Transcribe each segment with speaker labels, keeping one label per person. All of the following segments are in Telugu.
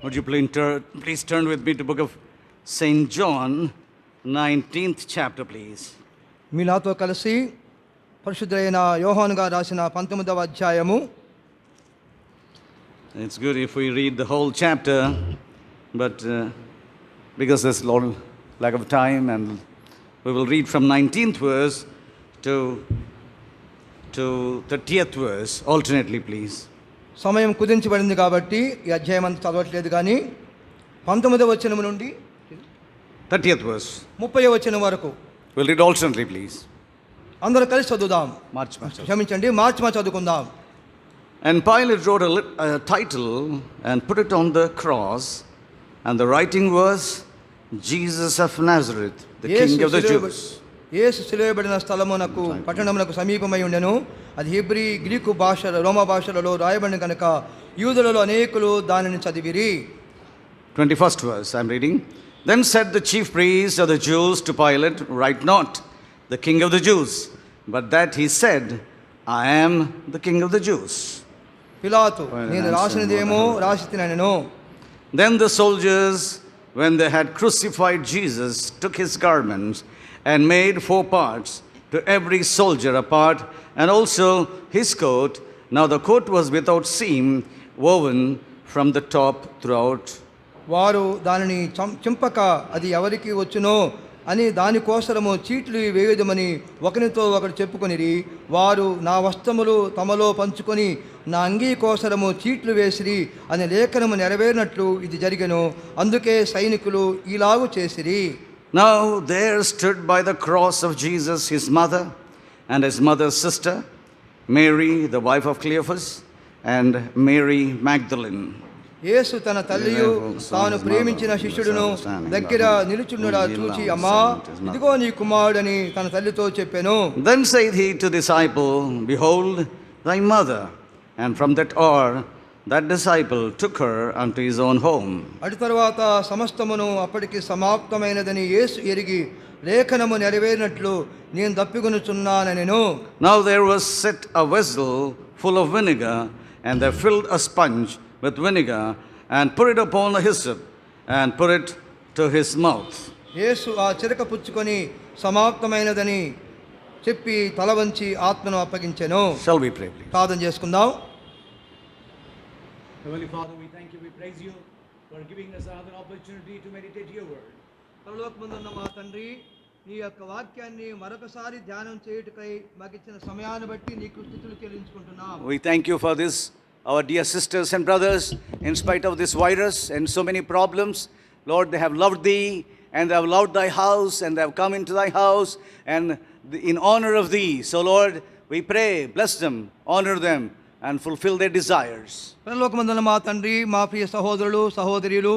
Speaker 1: Would you please turn with me to book of St. John, 19th chapter, please.
Speaker 2: మీ నాతో కలిసి పరిశుద్ధులైన యోహాను గారు రాసిన 19వ అధ్యాయము.
Speaker 1: It's good if we read the whole chapter, but because there's a lot lack of time, and we will read from 19th verse to 30th verse alternately, please.
Speaker 2: సమయం కుదించబడింది కాబట్టి ఈ అధ్యాయం అంతా చదవట్లేదు, కానీ 19వ వచనం నుండి
Speaker 1: 30th verse
Speaker 2: 30వ వచనం వరకు
Speaker 1: we'll read alternately, please.
Speaker 2: అందరూ కలిసి చదువుదాం.
Speaker 1: క్షమించండి,
Speaker 2: మార్చి చదువుకుందాం.
Speaker 1: And Pilate wrote a title and put it on the cross, and the writing was Jesus of Nazareth, the King of the Jews.
Speaker 2: యేసు సిలువబడిన స్థలమునకు పట్టణమునకు సమీపమై ఉండెను. అది హెబ్రీ, గ్రీకు భాషల, రోమా భాషలలో రాయబడిన కనుక యూదులలో అనేకులు దానిని చదివిరి.
Speaker 1: 21st verse I'm reading. Then said the chief priests of the Jews to Pilate, write not the King of the Jews, but that he said, I am the King of the Jews.
Speaker 2: పిలాతు, నేను రాసినదేమో రాసి తినెను.
Speaker 1: Then the soldiers, when they had crucified Jesus, took his garments and made 4 parts, to every soldier a part, and also his coat. Now the coat was without seam, woven from the top throughout.
Speaker 2: వారు దానిని చింపక అది ఎవరికి వచ్చునో అని దానికోసరము చీట్లు వేయుదమని ఒకరితో ఒకరు చెప్పుకొనిరి. వారు నా వస్త్రములు తమలో పంచుకొని నా అంగీ కోసరము చీట్లు వేసిరి అనే లేఖనము నెరవేరినట్లు ఇది జరిగెను. అందుకే సైనికులు ఇలాగు చేసిరి.
Speaker 1: Now there stood by the cross of Jesus his mother and his mother's sister, Mary the wife of Cleophas, and Mary Magdalene.
Speaker 2: యేసు తన తల్లియు తాను ప్రేమించిన శిష్యుడును దగ్గర నిలుచుండుట చూచి, అమ్మా, ఇదిగో నీ కుమారుడని తన తల్లితో చెప్పెను.
Speaker 1: Then said he to disciple, behold thy mother. And from that hour that disciple took her unto his own home.
Speaker 2: అటు తరువాత సమస్తమును అప్పటికి సమాప్తమైనదని యేసు ఎరిగి లేఖనము నెరవేరినట్లు నేను దప్పికొనుచున్నానెను.
Speaker 1: Now there was set a vessel full of vinegar, and they filled a sponge with vinegar and put it upon the hyssop and put it to his mouth.
Speaker 2: యేసు ఆ చిరక పుచ్చుకొని సమాప్తమైనదని చెప్పి తల వంచి ఆత్మను అప్పగించెను.
Speaker 1: Shall we pray, please?
Speaker 2: ప్రార్థన చేసుకుందాం.
Speaker 3: Heavenly Father, we thank you, we praise you for giving us another opportunity to meditate your word.
Speaker 2: పరలోకమందున్న మా తండ్రి, నీ యొక్క వాక్యాన్ని మరొకసారి ధ్యానం చేయుటకై మాకు ఇచ్చిన సమయాన్ని బట్టి నీకు స్తుతులు చెల్లించుకుంటున్నాం.
Speaker 1: We thank you for this, our dear sisters and brothers, in spite of this virus and so many problems. Lord, they have loved thee, and they have loved thy house, and they have come into thy house, and in honor of thee. So Lord, we pray, bless them, honor them, and fulfill their desires.
Speaker 2: పరలోకమందున్న మా తండ్రి, మా ప్రియ సహోదరులు సహోదరులు,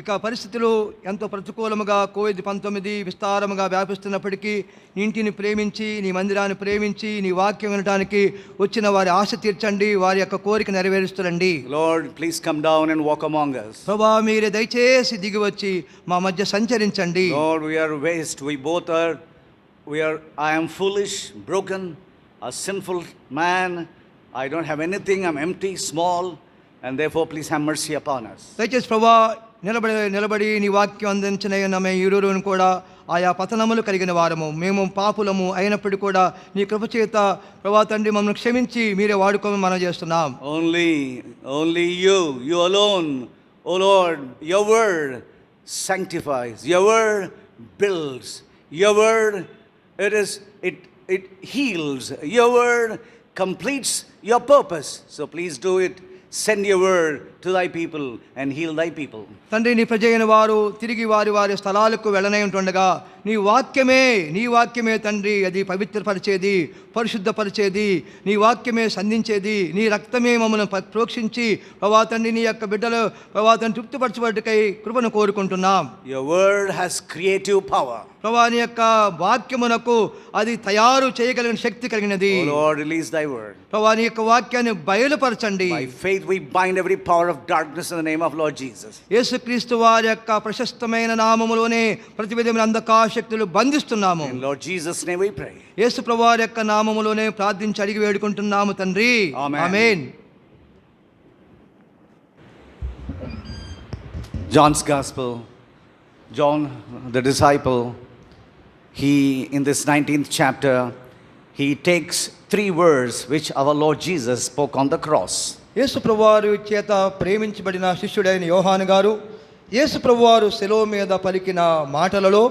Speaker 2: ఇక పరిస్థితులు ఎంతో ప్రతికూలముగా కోవిడ్-19 విస్తారముగా వ్యాపిస్తున్నప్పటికీ నీ ఇంటిని ప్రేమించి, నీ మందిరాన్ని ప్రేమించి, నీ వాక్యం వినడానికి వచ్చిన వారి ఆశ తీర్చండి, వారి యొక్క కోరిక నెరవేరుస్తురండి.
Speaker 1: Lord, please come down and walk among us.
Speaker 2: ప్రభువా, మీరే దయచేసి దిగి వచ్చి మా మధ్య సంచరించండి.
Speaker 1: Lord, we are waste, I am foolish, broken, a sinful man. I don't have anything, I'm empty, small, and therefore please have mercy upon us.
Speaker 2: దయచేసి ప్రభువా, నిలబడి నీ వాక్యం అందించిన మేము ఇరువురును కూడా ఆయా పతనములు కలిగిన వారము, మేము పాపులము అయినప్పటికీ కూడా నీ కృప చేత ప్రభువా తండ్రి మమ్మల్ని క్షమించి మీరే వాడుకోమని మనం చేస్తున్నాం.
Speaker 1: Only you alone, O Lord, your word sanctifies, your word builds, your word it heals, your word completes your purpose. So please do it. Send your word to thy people and heal thy people.
Speaker 2: తండ్రి, నీ ప్రజైన వారు తిరిగి వారి స్థలాలకు వెళ్ళనే ఉంటుండగా నీ వాక్యమే తండ్రి అది పవిత్రపరిచేది, పరిశుద్ధపరిచేది, నీ వాక్యమే సంధించేది, నీ రక్తమే మమ్మల్ని ప్రోక్షించి ప్రభా తండ్రి నీ యొక్క బిడ్డలు ప్రభా తండ్రి తృప్తిపరచబట్టుకై కృపను కోరుకుంటున్నాం.
Speaker 1: Your word has creative power.
Speaker 2: ప్రభా నీ యొక్క వాక్యమునకు అది తయారు చేయగలిగిన శక్తి కలిగినది.
Speaker 1: Oh Lord, release thy word.
Speaker 2: ప్రభా నీ యొక్క వాక్యాన్ని బయలుపరచండి.
Speaker 1: By faith we bind every power of darkness in the name of Lord Jesus.
Speaker 2: యేసుక్రీస్తు వారి యొక్క ప్రశస్తమైన నామములోనే ప్రతి విధమైన అంధకార శక్తులు బంధిస్తున్నాము.
Speaker 1: In Lord Jesus' name we pray.
Speaker 2: యేసు ప్రభువారి యొక్క నామములోనే ప్రార్థించి అడిగి వేడుకుంటున్నాము తండ్రి.
Speaker 1: ఆమేన్.
Speaker 2: ఆమేన్.
Speaker 1: John's Gospel, John, the disciple, he, in this 19th chapter, he takes 3 words which our Lord Jesus spoke on the cross.
Speaker 2: యేసు ప్రభువారు చేత ప్రేమించబడిన శిష్యుడైన యోహాను గారు యేసు ప్రభువారు శిలువ మీద పలికిన మాటలలో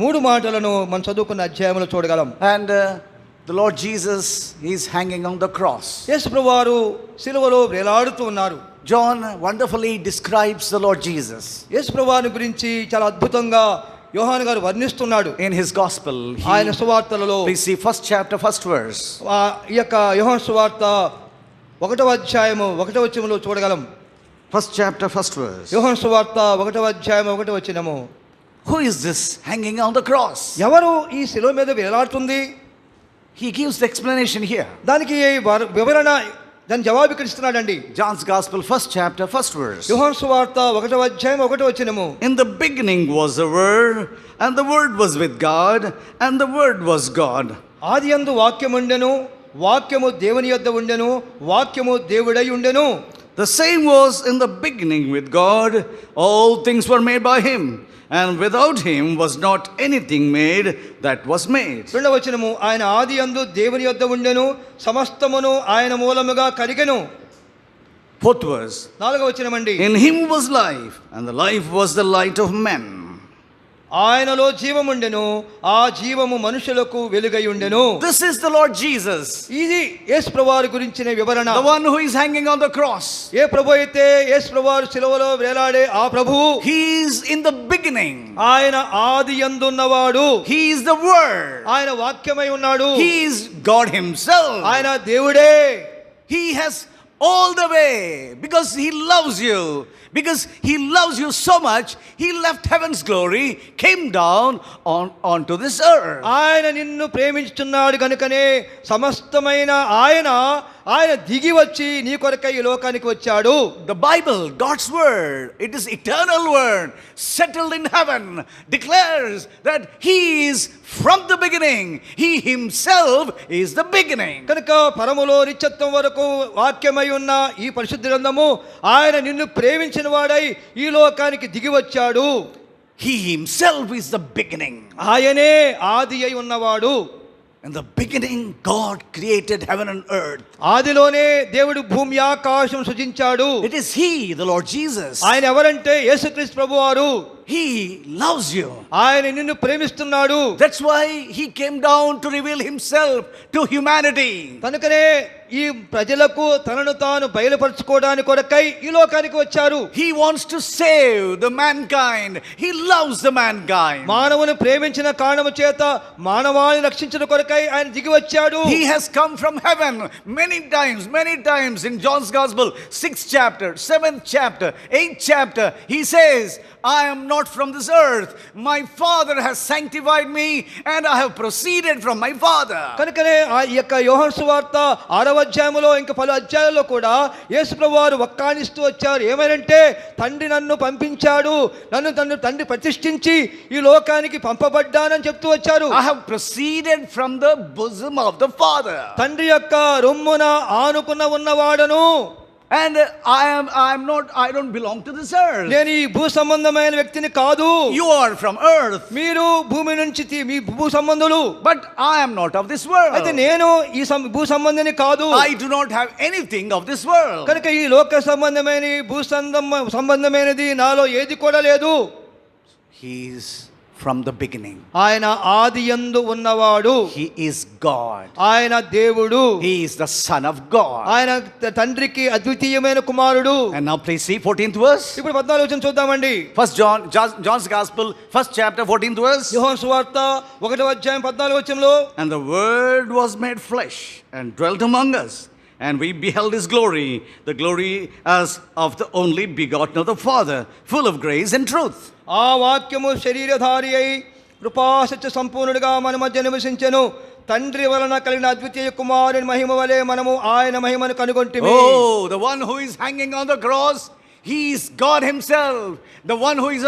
Speaker 2: 3 మాటలను మనం చదువుకున్న అధ్యాయంలో చూడగలం.
Speaker 1: And the Lord Jesus is hanging on the cross.
Speaker 2: యేసు ప్రభువారు శిలువలో వేలాడుతూ ఉన్నారు.
Speaker 1: John wonderfully describes the Lord Jesus.
Speaker 2: యేసు ప్రభువారి గురించి చాలా అద్భుతంగా యోహాను గారు వర్ణిస్తున్నాడు
Speaker 1: In his gospel,
Speaker 2: ఆయన సువార్తలలో.
Speaker 1: please see first chapter, first verse.
Speaker 2: ఈ యొక్క యోహాను సువార్త 1వ అధ్యాయము 1వ వచనంలో చూడగలం.
Speaker 1: First chapter, first verse.
Speaker 2: యోహాను సువార్త 1వ అధ్యాయం 1వ వచనము.
Speaker 1: Who is this hanging on the cross?
Speaker 2: ఎవరు ఈ శిలువ మీద వేలాడుతుంది?
Speaker 1: He gives the explanation here.
Speaker 2: దానికి వివరణ, దాని జవాబు ఇక్కడ ఇస్తున్నాడండి.
Speaker 1: John's gospel, first chapter, first verse.
Speaker 2: యోహాను సువార్త 1వ అధ్యాయం 1వ వచనము.
Speaker 1: In the beginning was the Word, and the Word was with God, and the Word was God.
Speaker 2: ఆదియందు వాక్యము ఉండెను, వాక్యము దేవుని యొద్ద ఉండెను, వాక్యము దేవుడై ఉండెను.
Speaker 1: The same was in the beginning with God. All things were made by Him, and without Him was not anything made that was made.
Speaker 2: 2వ వచనము, ఆయన ఆదియందు దేవుని యొద్ద ఉండెను, సమస్తమును ఆయన మూలముగా కలిగెను.
Speaker 1: 4th verse.
Speaker 2: 4వ వచనమండి.
Speaker 1: In Him was life, and the life was the light of men.
Speaker 2: ఆయనలో జీవముండెను, ఆ జీవము మనుషులకు వెలుగై ఉండెను.
Speaker 1: This is the Lord Jesus,
Speaker 2: ఇది యేసు ప్రభువారి గురించిన వివరణ.
Speaker 1: the one who is hanging on the cross.
Speaker 2: ఏ ప్రభు అయితే యేసు ప్రభువారు శిలువలో వేలాడే ఆ ప్రభువు.
Speaker 1: He is in the beginning.
Speaker 2: ఆయన ఆది యందున్నవాడు.
Speaker 1: He is the Word.
Speaker 2: ఆయన వాక్యమై ఉన్నాడు.
Speaker 1: He is God Himself.
Speaker 2: ఆయన దేవుడే.
Speaker 1: He has all the way, because He loves you. Because He loves you so much, He left heaven's glory, came down onto this earth.
Speaker 2: ఆయన నిన్ను ప్రేమించుచున్నాడు గనుకనే సమస్తమైన ఆయన దిగి వచ్చి నీ కొరకై ఈ లోకానికి వచ్చాడు.
Speaker 1: The Bible, God's word, it is eternal word, settled in heaven, declares that He is from the beginning. He Himself is the beginning.
Speaker 2: కనుక పరములో నిత్యత్వం వరకు వాక్యమై ఉన్న ఈ పరిశుద్ధ గ్రంథము ఆయన నిన్ను ప్రేమించిన వాడై ఈ లోకానికి దిగి వచ్చాడు.
Speaker 1: He Himself is the beginning.
Speaker 2: ఆయనే ఆది అయి ఉన్నవాడు.
Speaker 1: In the beginning, God created heaven and earth.
Speaker 2: ఆదిలోనే దేవుడు భూమి ఆకాశం సృజించాడు.
Speaker 1: It is He, the Lord Jesus.
Speaker 2: ఆయన ఎవరంటే యేసుక్రీస్తు ప్రభువారు.
Speaker 1: He loves you.
Speaker 2: ఆయన నిన్ను ప్రేమిస్తున్నాడు.
Speaker 1: That's why He came down to reveal Himself to humanity.
Speaker 2: కనుకనే ఈ ప్రజలకు తనను తాను బయలుపరచుకోవడానికి కొరకై ఈ లోకానికి వచ్చారు.
Speaker 1: He wants to save the mankind. He loves the mankind.
Speaker 2: మానవుని ప్రేమించిన కారణము చేత మానవాళిని రక్షించిన కొరకై ఆయన దిగి వచ్చాడు.
Speaker 1: He has come from heaven many times in John's Gospel, 6th chapter, 7th chapter, 8th chapter. He says, I am not from this earth. My Father has sanctified me, and I have proceeded from my Father.
Speaker 2: కనుకనే ఈ యొక్క యోహాను సువార్త 6వ అధ్యాయములో ఇంకా పలు అధ్యాయాల్లో కూడా యేసు ప్రభువారు వక్కాణిస్తూ వచ్చారు. ఏమనంటే తండ్రి నన్ను పంపించాడు, నన్ను తండ్రి ప్రతిష్ఠించి ఈ లోకానికి పంపబడ్డానని చెప్తూ వచ్చారు.
Speaker 1: I have proceeded from the bosom of the Father.
Speaker 2: తండ్రి యొక్క రొమ్మున ఆనుకున్న ఉన్నవాడను.
Speaker 1: And I don't belong to this earth.
Speaker 2: నేను ఈ భూ సంబంధమైన వ్యక్తిని కాదు.
Speaker 1: You are from earth.
Speaker 2: మీరు భూమి నుంచి మీ భూ సంబంధులు.
Speaker 1: But I am not of this world.
Speaker 2: అయితే నేను ఈ భూ సంబంధిని కాదు.
Speaker 1: I do not have anything of this world.
Speaker 2: కనుక ఈ లోక సంబంధమైన భూ సంబంధమైనది నాలో ఏది కూడా లేదు.
Speaker 1: He is from the beginning.
Speaker 2: ఆయన ఆదియందు ఉన్నవాడు.
Speaker 1: He is God.
Speaker 2: ఆయన దేవుడు.
Speaker 1: He is the Son of God.
Speaker 2: ఆయన తండ్రికి అద్వితీయమైన కుమారుడు.
Speaker 1: And now please see 14th verse.
Speaker 2: ఇప్పుడు 14వ వచనం చూద్దామండి.
Speaker 1: First John's Gospel, 1st chapter, 14th verse.
Speaker 2: యోహాను సువార్త 1వ అధ్యాయం 14వ వచనంలో,
Speaker 1: And the Word was made flesh and dwelt among us. And we beheld His glory, the glory as of the only begotten of the Father, full of grace and truth.
Speaker 2: ఆ వాక్యము శరీరధారి అయి కృపాసత్య సంపూర్ణుడిగా మన మధ్య నివసించెను. తండ్రి వలన కలిగిన అద్వితీయ కుమారుని మహిమ వలె మనము ఆయన మహిమను కనుగొంటిమి.
Speaker 1: Oh, the one who is hanging on the cross, He is God Himself. The one who is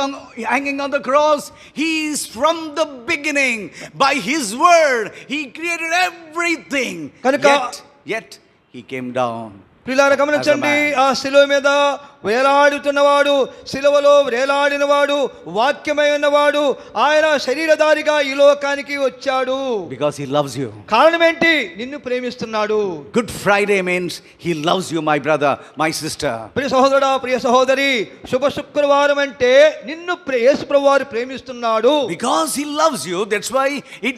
Speaker 1: hanging on the cross, He is from the beginning. By His word, He created everything.
Speaker 2: Kanuka-
Speaker 1: Yet He came down.
Speaker 2: ప్రియులారా గమనించండి, ఆ శిలువ మీద వేలాడుతున్నవాడు, సిలువలో వేలాడినవాడు, వాక్యమై ఉన్నవాడు, ఆయన శరీరధారిగా ఈ లోకానికి వచ్చాడు.
Speaker 1: Because he loves you.
Speaker 2: కారణం ఏంటి? నిన్ను ప్రేమిస్తున్నాడు.
Speaker 1: Good Friday means he loves you, my brother, my sister.
Speaker 2: ప్రియ సహోదరుడా, ప్రియ సహోదరి, శుభ శుక్రవారం అంటే నిన్ను యేసు ప్రభువారు ప్రేమిస్తున్నాడు.
Speaker 1: Because he loves you, that's why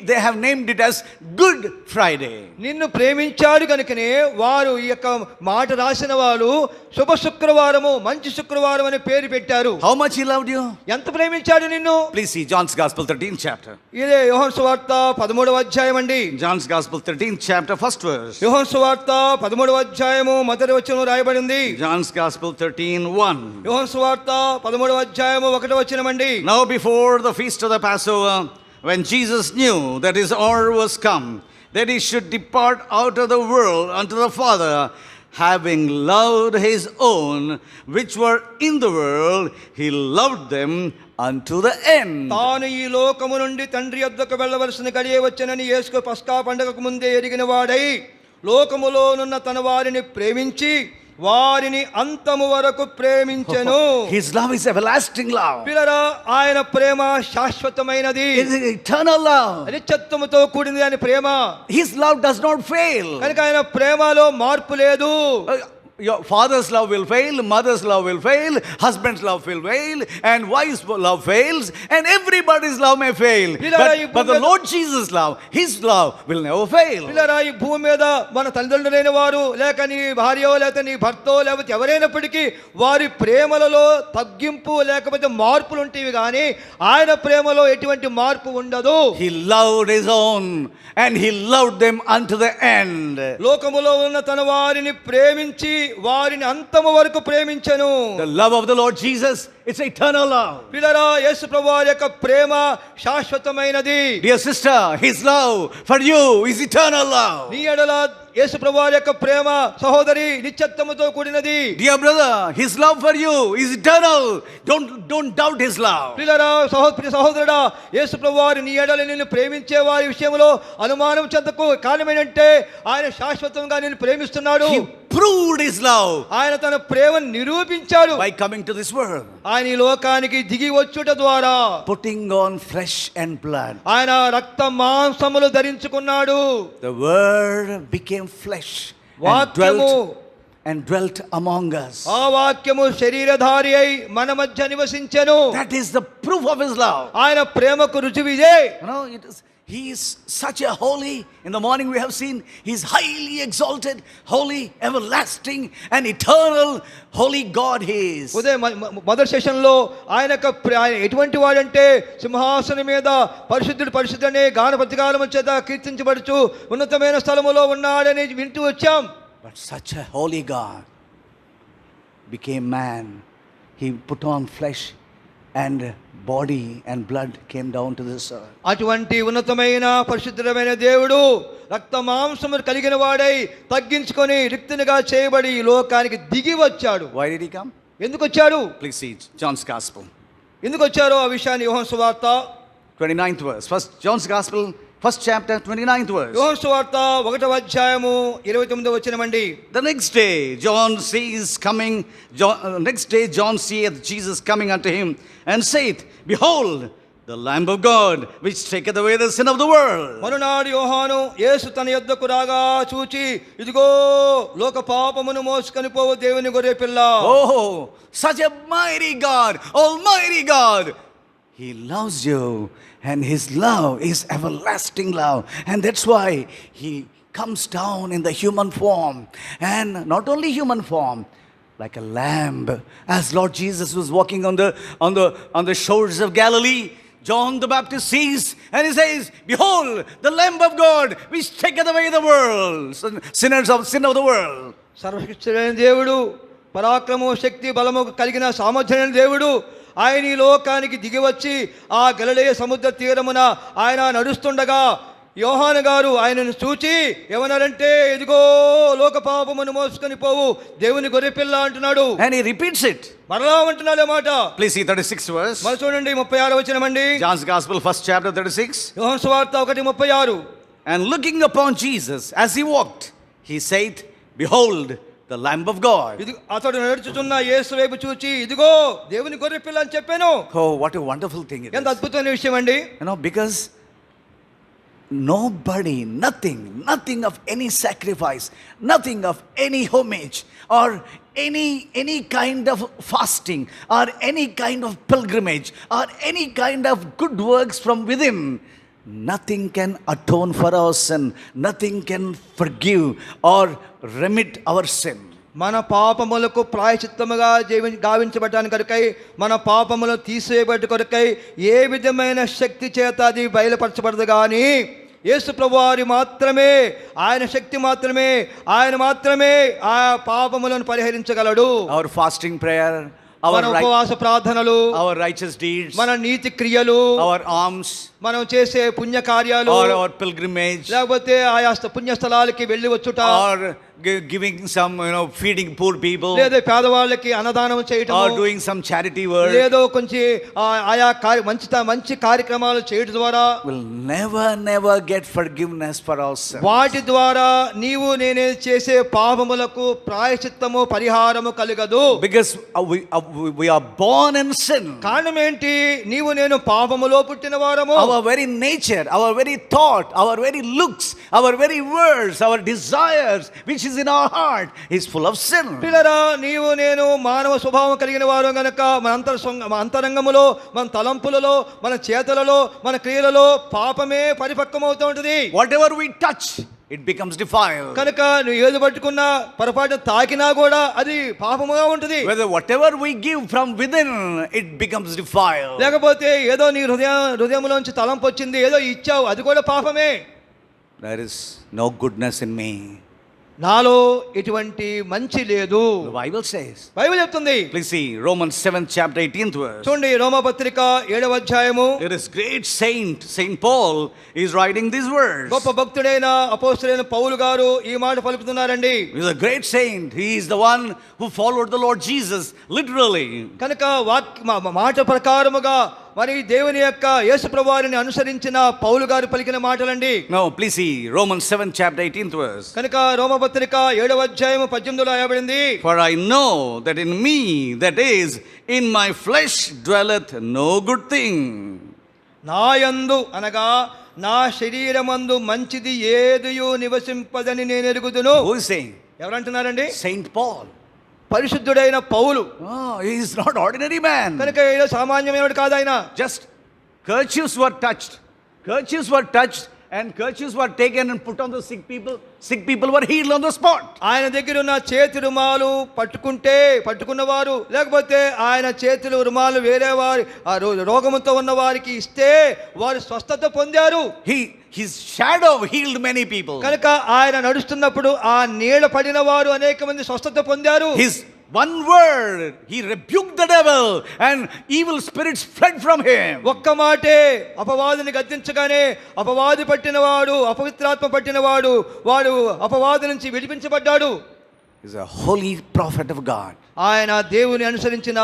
Speaker 1: they have named it as Good Friday.
Speaker 2: నిన్ను ప్రేమించాడు కనుకనే వారు ఈ యొక్క మాట రాసిన వారు శుభ శుక్రవారము, మంచి శుక్రవారం అనే పేరు పెట్టారు.
Speaker 1: How much he loved you?
Speaker 2: ఎంత ప్రేమించాడు నిన్ను?
Speaker 1: Please see John's Gospel 13th chapter.
Speaker 2: ఇదే యోహాను సువార్త 13వ అధ్యాయం అండి.
Speaker 1: John's Gospel 13th chapter, first verse.
Speaker 2: యోహాను సువార్త 13వ అధ్యాయము మొదటి వచనం రాయబడి ఉంది.
Speaker 1: John's Gospel 13:1.
Speaker 2: యోహాను సువార్త 13వ అధ్యాయము 1వ వచనం అండి.
Speaker 1: Now before the feast of the Passover, when Jesus knew that his hour was come, that he should depart out of the world unto the Father, having loved his own which were in the world, he loved them unto the end.
Speaker 2: తాను ఈ లోకము నుండి తండ్రి యొద్దకు వెళ్ళవలసిన గడియ వచ్చనని యేసు పస్కా పండుగకు ముందే ఎరిగిన వాడై లోకములోనున్న తన వారిని ప్రేమించి వారిని అంతము వరకు ప్రేమించెను.
Speaker 1: His love is everlasting love.
Speaker 2: పిల్లరా, ఆయన ప్రేమ శాశ్వతమైనది.
Speaker 1: It is eternal love.
Speaker 2: నిత్యత్వముతో కూడింది ఆయన ప్రేమ.
Speaker 1: His love does not fail.
Speaker 2: కనుక ఆయన ప్రేమలో మార్పు లేదు.
Speaker 1: Your father's love will fail, mother's love will fail, husband's love will fail, and wife's love fails, and everybody's love may fail. But the Lord Jesus' love, his love will never fail.
Speaker 2: పిల్లరా, ఈ భూమి మీద మన తల్లిదండ్రులైన వారు, లేక నీ భార్యో లేక నీ భర్తో లేకపోతే ఎవరైనప్పటికీ వారి ప్రేమలలో తగ్గింపు లేకపోతే మార్పులు ఉంటాయి, కానీ ఆయన ప్రేమలో ఎటువంటి మార్పు ఉండదు.
Speaker 1: He loved his own and he loved them unto the end.
Speaker 2: లోకములో ఉన్న తన వారిని ప్రేమించి వారిని అంతము వరకు ప్రేమించెను.
Speaker 1: The love of the Lord Jesus, it's eternal love.
Speaker 2: పిల్లరా, యేసు ప్రభువారి యొక్క ప్రేమ శాశ్వతమైనది.
Speaker 1: Dear sister, his love for you is eternal love.
Speaker 2: నీ ఎడల యేసు ప్రభువారి యొక్క ప్రేమ సహోదరి నిత్యత్వముతో కూడినది.
Speaker 1: Dear brother, his love for you is eternal. Don't doubt his love.
Speaker 2: పిల్లరా, సహోదరుడా, యేసు ప్రభువారు నీ ఎడల నిన్ను ప్రేమించే వారి విషయంలో అనుమానం చెందకు. కారణమేంటంటే ఆయన శాశ్వతంగా నిన్ను ప్రేమిస్తున్నాడు.
Speaker 1: He proved his love
Speaker 2: ఆయన తన ప్రేమను నిరూపించాడు
Speaker 1: by coming to this world,
Speaker 2: ఆయన ఈ లోకానికి దిగి వచ్చుట ద్వారా.
Speaker 1: putting on flesh and blood.
Speaker 2: ఆయన రక్త మాంసములు ధరించుకున్నాడు.
Speaker 1: The word became flesh and dwelt among us.
Speaker 2: ఆ వాక్యము శరీరధారి అయి మన మధ్య నివసించెను.
Speaker 1: That is the proof of his love.
Speaker 2: ఆయన ప్రేమకు రుజువు ఇదే.
Speaker 1: He is such a holy. In the morning we have seen he is highly exalted, holy, everlasting and eternal holy God he is.
Speaker 2: ఉదయం మొదటి సెషన్లో ఆయన ఎటువంటి వాడంటే సింహాసనం మీద పరిశుద్ధుడనే గాన ప్రతిగానము చేత కీర్తించబడుచు ఉన్నతమైన స్థలములో ఉన్నాడని వింటూ వచ్చాం.
Speaker 1: But such a holy God became man. He put on flesh and body and blood came down to this earth.
Speaker 2: అటువంటి ఉన్నతమైన పరిశుద్ధమైన దేవుడు రక్త మాంసములు కలిగిన వాడై తగ్గించుకొని రిక్తునిగా చేయబడి ఈ లోకానికి దిగి వచ్చాడు.
Speaker 1: Why did he come?
Speaker 2: ఎందుకు వచ్చాడు?
Speaker 1: Please see John's Gospel.
Speaker 2: ఎందుకు వచ్చారో ఆ విషయాన్ని యోహాను సువార్త
Speaker 1: 29th verse. First John's Gospel, first chapter, 29th verse.
Speaker 2: యోహాను సువార్త 1వ అధ్యాయము 29వ వచనమండి.
Speaker 1: The next day John seeth Jesus coming unto him and saith, Behold, the Lamb of God, which taketh away the sin of the world.
Speaker 2: మరునాడు యోహాను యేసు తన యొద్దకు రాగా చూచి, ఇదిగో లోక పాపమును మోసుకొని పోవు దేవుని గొర్రె పిల్ల.
Speaker 1: Oh, such a mighty God, almighty God. He loves you and his love is everlasting love, and that's why he comes down in the human form, and not only human form, like a lamb, as Lord Jesus was walking on the shores of Galilee. John the Baptist sees and he says, Behold, the Lamb of God, which taketh away the world, sin of the world.
Speaker 2: సర్వశక్తుడైన దేవుడు, పరాక్రమము శక్తి బలము కలిగిన సామర్థ్యమైన దేవుడు ఆయన ఈ లోకానికి దిగివచ్చి ఆ గలిలయ సముద్ర తీరమున ఆయన నడుస్తుండగా యోహాను గారు ఆయనను చూచి ఏమన్నారంటే, ఇదిగో లోక పాపమును మోసుకొని పోవు దేవుని గొర్రెపిల్ల అంటున్నాడు.
Speaker 1: And he repeats it.
Speaker 2: మరలా అంటున్నాడు మాట.
Speaker 1: Please see 36th verse.
Speaker 2: మరి చూడండి 36వ వచనమండి.
Speaker 1: John's Gospel, first chapter, 36.
Speaker 2: యోహాను సువార్త 1:36.
Speaker 1: And looking upon Jesus as he walked, he said, Behold, the Lamb of God.
Speaker 2: ఇది అతడు నడుచుచున్న యేసు వైపు చూచి ఇదిగో దేవుని గొర్రె పిల్ల అని చెప్పాను.
Speaker 1: Oh, what a wonderful thing it
Speaker 2: ఎంత
Speaker 1: is.
Speaker 2: అద్భుతమైన విషయం అండి.
Speaker 1: Because nobody, nothing of any sacrifice, nothing of any homage, or any kind of fasting, or any kind of pilgrimage, or any kind of good works from within, nothing can atone for our sin, nothing can forgive or remit our sin.
Speaker 2: మన పాపములకు ప్రాయశ్చిత్తముగా గావించబడటానికి కొరకై, మన పాపములు తీసివేయబడి కొరకై ఏ విధమైన శక్తి చేత అది బయలుపరచబడదు కానీ యేసు ప్రభువారి మాత్రమే, ఆయన శక్తి మాత్రమే, ఆయన మాత్రమే ఆ పాపములను పరిహరించగలడు.
Speaker 1: Our fasting prayer,
Speaker 2: మన ఉపవాస ప్రార్థనలు,
Speaker 1: our righteous deeds,
Speaker 2: మన నీతి క్రియలు,
Speaker 1: our alms,
Speaker 2: మనం చేసే పుణ్య కార్యాలు,
Speaker 1: or our pilgrimage,
Speaker 2: లేకపోతే ఆయా పుణ్య స్థలాలకి వెళ్ళి వచ్చుట,
Speaker 1: or giving some, feeding poor people,
Speaker 2: లేదా పేదవాళ్ళకి అన్నదానం చేయటం,
Speaker 1: or doing some charity work,
Speaker 2: లేదో కొంచెం ఆయా మంచి కార్యక్రమాలు చేయడం ద్వారా
Speaker 1: will never get forgiveness for our sin.
Speaker 2: వాటి ద్వారా నీవు నేనే చేసే పాపములకు ప్రాయశ్చిత్తము పరిహారము కలగదు.
Speaker 1: Because we are born in sin.
Speaker 2: కారణం ఏంటి? నీవు నేను పాపములో పుట్టిన వారము.
Speaker 1: Our very nature, our very thought, our very looks, our very words, our desires, which is in our heart, is full of sin.
Speaker 2: పిల్లరా, నీవు నేను మానవ స్వభావం కలిగిన వారు గనక మన అంతరంగములో, మన తలంపులలో, మన చేతలలో, మన క్రియలలో పాపమే పరిపక్వమవుతూ ఉంటుంది.
Speaker 1: Whatever we touch, it becomes defiled.
Speaker 2: కనుక నువ్వు ఏది పట్టుకున్నా, పొరపాటు తాకినా కూడా అది పాపముగా ఉంటుంది.
Speaker 1: Whether whatever we give from within, it becomes defiled.
Speaker 2: లేకపోతే ఏదో నీ హృదయంలోంచి తలంపు వచ్చింది, ఏదో ఇచ్చావు, అది కూడా పాపమే.
Speaker 1: There is no goodness in me.
Speaker 2: నాలో ఎటువంటి మంచి లేదు.
Speaker 1: The Bible says.
Speaker 2: బైబిల్ చెప్తుంది.
Speaker 1: Please see Romans 7th chapter 18th verse.
Speaker 2: చూడండి, రోమాపత్రిక 7వ అధ్యాయము.
Speaker 1: There is great Saint Paul is writing these words.
Speaker 2: గొప్ప భక్తుడైన అపోస్తలుడైన పౌలు గారు ఈ మాట పలుకుతున్నారండి.
Speaker 1: He is a great saint. He is the one who followed the Lord Jesus literally.
Speaker 2: కనుక మాట ప్రకారముగా మరి దేవుని యొక్క యేసు ప్రభువారిని అనుసరించిన పౌలు గారు పలికిన మాటలండి.
Speaker 1: Now please see Romans 7th chapter 18th verse.
Speaker 2: కనుక రోమపత్రిక 7వ అధ్యాయము 18లో రాయబడింది.
Speaker 1: For I know that in me, that is in my flesh, dwelleth no good thing.
Speaker 2: నా యందు అనగా నా శరీరమందు మంచిది ఏదియు నివసింపదని నేను ఎరుగుదును.
Speaker 1: Who is saying?
Speaker 2: ఎవరంటున్నారండి?
Speaker 1: Saint Paul.
Speaker 2: పరిశుద్ధుడైన పౌలు.
Speaker 1: Oh, he is not ordinary man.
Speaker 2: కనుక ఏదో సామాన్యమైనవాడు కాదు ఆయన.
Speaker 1: Just kerchiefs were touched and kerchiefs were taken and put on the sick people. Sick people were healed on the spot.
Speaker 2: ఆయన దగ్గర ఉన్న చేతి రుమాలు పట్టుకున్నవారు, లేకపోతే ఆయన చేతులు రుమాలు వేరే వారి రోగముతో ఉన్న వారికి ఇస్తే వారు స్వస్థత పొందారు.
Speaker 1: His shadow healed many people.
Speaker 2: కనుక ఆయన నడుస్తున్నప్పుడు ఆ నీడ పడిన వారు అనేక మంది స్వస్థత పొందారు.
Speaker 1: His one word, he rebuked the devil and evil spirits fled from him.
Speaker 2: ఒక్క మాటే అపవాదిని గద్దించగానే అపవాది పట్టినవాడు, అపవిత్రాత్మ పట్టినవాడు, వాడు అపవాది నుంచి విడిపించబడ్డాడు.
Speaker 1: He's a holy prophet of God.
Speaker 2: ఆయన దేవుని అనుసరించిన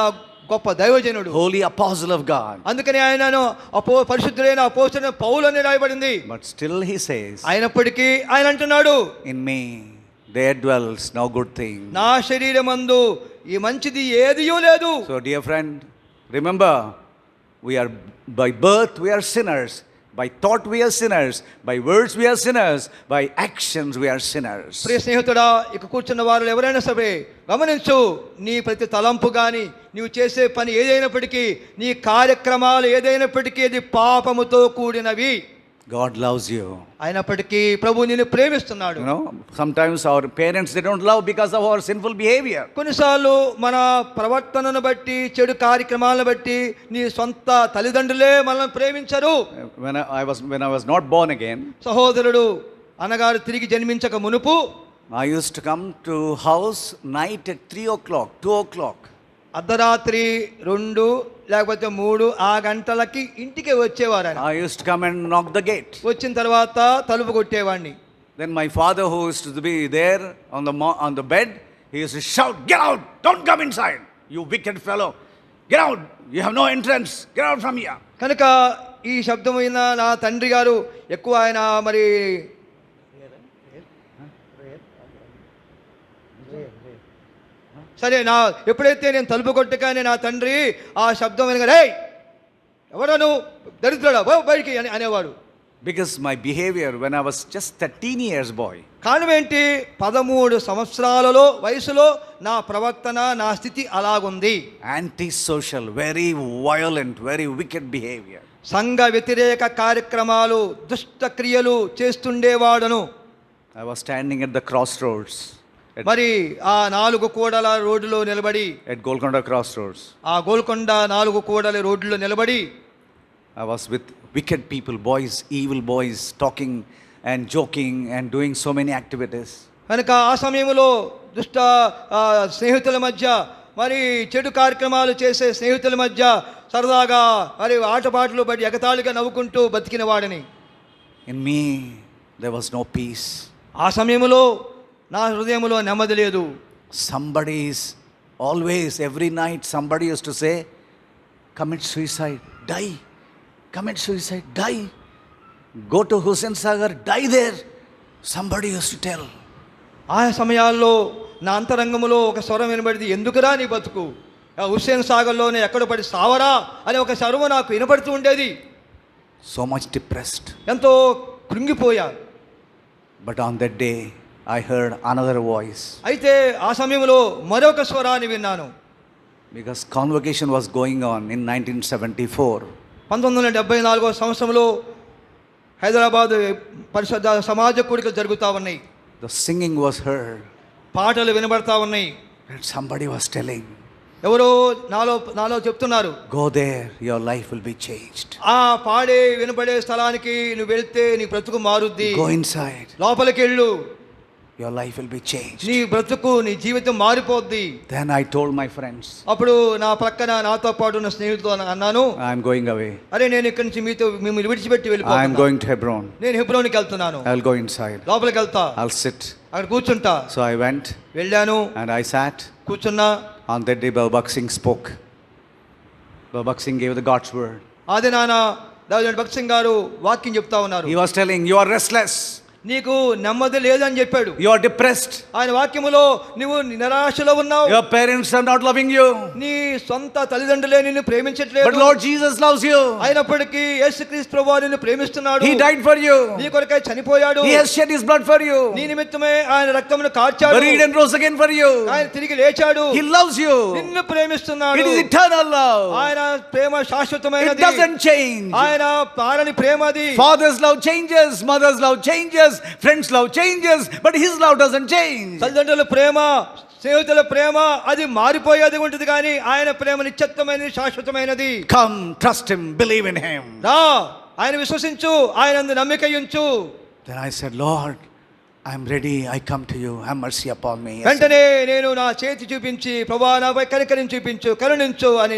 Speaker 2: గొప్ప దైవజనుడు,
Speaker 1: holy apostle of God.
Speaker 2: అందుకని ఆయనను పరిశుద్ధుడైన అపోస్తలుడైన పౌలు అని రాయబడింది.
Speaker 1: But still he says,
Speaker 2: అయినప్పటికీ ఆయన అంటున్నాడు,
Speaker 1: in me there dwells no good thing.
Speaker 2: నా శరీరమందు ఈ మంచిది ఏదియూ లేదు.
Speaker 1: So dear friend, remember, we are by birth we are sinners, by thought we are sinners, by words we are sinners, by actions we are sinners.
Speaker 2: ప్రియ స్నేహితుడా, ఇక కూర్చున్న వారు ఎవరైనా సరే గమనించు, నీ ప్రతి తలంపు కానీ, నీవు చేసే పని ఏదైనప్పటికీ, నీ కార్యక్రమాలు ఏదైనప్పటికీ అది పాపముతో కూడినవి.
Speaker 1: God loves you.
Speaker 2: అయినప్పటికీ ప్రభు నిన్ను ప్రేమిస్తున్నాడు.
Speaker 1: Sometimes our parents, they don't love because of our sinful behavior.
Speaker 2: కొన్నిసార్లు మన ప్రవర్తనను బట్టి, చెడు కార్యక్రమాలను బట్టి నీ సొంత తల్లిదండ్రులే మనల్ని ప్రేమించరు.
Speaker 1: When I was not born again,
Speaker 2: సహోదరుడు అనగారు తిరిగి జన్మించక మునుపు
Speaker 1: I used to come to house night at 3 o'clock, 2 o'clock.
Speaker 2: అర్ధరాత్రి 2 లేకపోతే 3 ఆ గంటలకి ఇంటికి వచ్చేవారు ఆయన.
Speaker 1: I used to come and knock the gate.
Speaker 2: వచ్చిన తర్వాత తలుపు కొట్టేవాడిని.
Speaker 1: Then my father, who used to be there on the bed, he used to shout, "Get out! Don't come inside, you wicked fellow! Get out! You have no entrance! Get out from here!"
Speaker 2: కనుక ఈ శబ్దమైన నా తండ్రి గారు ఎక్కువ ఆయన మరి సరే ఎప్పుడైతే నేను తలుపు కొట్టగానే నా తండ్రి ఆ శబ్దం వినగా రేయ్ ఎవడో నువ్వు దరిద్రుడా బయటికి అని అనేవాడు.
Speaker 1: Because my behavior when I was just 13 years boy,
Speaker 2: కారణం ఏంటి? 13 సంవత్సరాలలో వయసులో నా ప్రవర్తన నా స్థితి అలాగుంది.
Speaker 1: antisocial, very violent, very wicked behavior.
Speaker 2: సంఘ వ్యతిరేక కార్యక్రమాలు దుష్ట క్రియలు చేస్తుండేవాడను.
Speaker 1: I was standing at the crossroads
Speaker 2: మరి ఆ 4 కూడల రోడ్డులో నిలబడి,
Speaker 1: at Golconda crossroads.
Speaker 2: ఆ గోల్కొండ 4 కూడల రోడ్డులో నిలబడి
Speaker 1: I was with wicked people, boys, evil boys, talking and joking and doing so many activities.
Speaker 2: కనుక ఆ సమయంలో దుష్ట స్నేహితుల మధ్య, మరి చెడు కార్యక్రమాలు చేసే స్నేహితుల మధ్య సరదాగా మరి ఆటపాటలు బట్టి ఎగతాళిగా నవ్వుకుంటూ బతికిన వాడిని.
Speaker 1: In me there was no peace.
Speaker 2: ఆ సమయంలో నా హృదయంలో నెమ్మది లేదు.
Speaker 1: Somebody is always, every night somebody used to say, commit suicide, die. Commit suicide, die. Go to Hussain Sagar, die there. Somebody used to tell.
Speaker 2: ఆ సమయాల్లో నా అంతరంగంలో ఒక స్వరం వినబడింది, ఎందుకురా నీ బతుకు, హుస్సేన్ సాగర్లోనే ఎక్కడ పడి సావరా అనే ఒక స్వరం నాకు వినపడుతూ ఉండేది.
Speaker 1: So much depressed.
Speaker 2: ఎంతో కృంగిపోయా.
Speaker 1: But on that day I heard another voice.
Speaker 2: అయితే ఆ సమయంలో మరొక స్వరాన్ని విన్నాను.
Speaker 1: Because convocation was going on in 1974.
Speaker 2: 1974 సంవత్సరంలో హైదరాబాద్ పరిశుద్ధ సమాజ కూడికలు జరుగుతూ ఉన్నాయి.
Speaker 1: The singing was heard.
Speaker 2: పాటలు వినబడతా ఉన్నాయి.
Speaker 1: And somebody was telling,
Speaker 2: ఎవరో నాలో చెప్తున్నారు,
Speaker 1: go there, your life will be changed.
Speaker 2: ఆ పాడే వినబడే స్థలానికి నువ్వు వెళ్తే నీ బ్రతుకు మారుద్ది.
Speaker 1: Go inside,
Speaker 2: లోపలికి వెళ్ళు,
Speaker 1: your life will be changed.
Speaker 2: నీ బ్రతుకు నీ జీవితం మారిపోద్ది.
Speaker 1: Then I told my friends,
Speaker 2: అప్పుడు నా ప్రక్కన నాతో పాటు ఉన్న స్నేహితులతో అన్నాను,
Speaker 1: I am going away.
Speaker 2: అరే నేను ఇక్కడి నుంచి మిమ్మల్ని విడిచిపెట్టి
Speaker 1: I am
Speaker 2: వెళ్ళిపోతాను.
Speaker 1: going to Hebron.
Speaker 2: నేను హెబ్రోన్కి వెళ్తున్నాను.
Speaker 1: I will go inside.
Speaker 2: లోపలికి వెళ్తా,
Speaker 1: I'll sit.
Speaker 2: అక్కడ కూర్చుంటా.
Speaker 1: So I went
Speaker 2: వెళ్ళాను,
Speaker 1: and I sat.
Speaker 2: కూర్చున్నా.
Speaker 1: On that day Babak Singh spoke. Babak Singh gave the God's word.
Speaker 2: ఆది నాన్న దావిడ్ భగత్ సింగ్ గారు వాక్యం చెప్తా ఉన్నారు.
Speaker 1: He was telling, you are restless,
Speaker 2: నీకు నెమ్మది లేదని చెప్పాడు.
Speaker 1: you are depressed,
Speaker 2: ఆయన వాక్యములో నువ్వు నిరాశలో ఉన్నావు.
Speaker 1: your parents are not loving you,
Speaker 2: నీ సొంత తల్లిదండ్రులే నిన్ను ప్రేమించట్లేదు.
Speaker 1: but Lord Jesus loves you.
Speaker 2: అయినప్పటికీ యేసుక్రీస్తు ప్రభువు నిన్ను ప్రేమిస్తున్నాడు.
Speaker 1: He died for you.
Speaker 2: నీ కొరకై చనిపోయాడు.
Speaker 1: He has shed his blood for you,
Speaker 2: నీ నిమిత్తమే ఆయన రక్తమును కార్చాడు.
Speaker 1: buried and rose again for you.
Speaker 2: ఆయన తిరిగి లేచాడు.
Speaker 1: He loves you.
Speaker 2: నిన్ను ప్రేమిస్తున్నాడు.
Speaker 1: It is eternal love.
Speaker 2: ఆయన ప్రేమ
Speaker 1: It
Speaker 2: శాశ్వతమైనది.
Speaker 1: doesn't change.
Speaker 2: ఆయన పారని ప్రేమ అది.
Speaker 1: Father's love changes, mother's love changes, friends' love changes, but his love doesn't change.
Speaker 2: తల్లిదండ్రుల ప్రేమ, స్నేహితుల ప్రేమ అది మారిపోయేది ఉంటుంది, కానీ ఆయన ప్రేమ నిత్యత్వమైనది, శాశ్వతమైనది.
Speaker 1: Come, trust him, believe in him.
Speaker 2: రా, ఆయన విశ్వసించు, ఆయన యందు నమ్మిక ఉంచు.
Speaker 1: Then I said, Lord, I am ready, I come to you, have mercy upon me. Yes,
Speaker 2: వెంటనే నేను నా చేతి చూపించి, ప్రభువా నాపై కనికరం చూపించు, కరుణించు అని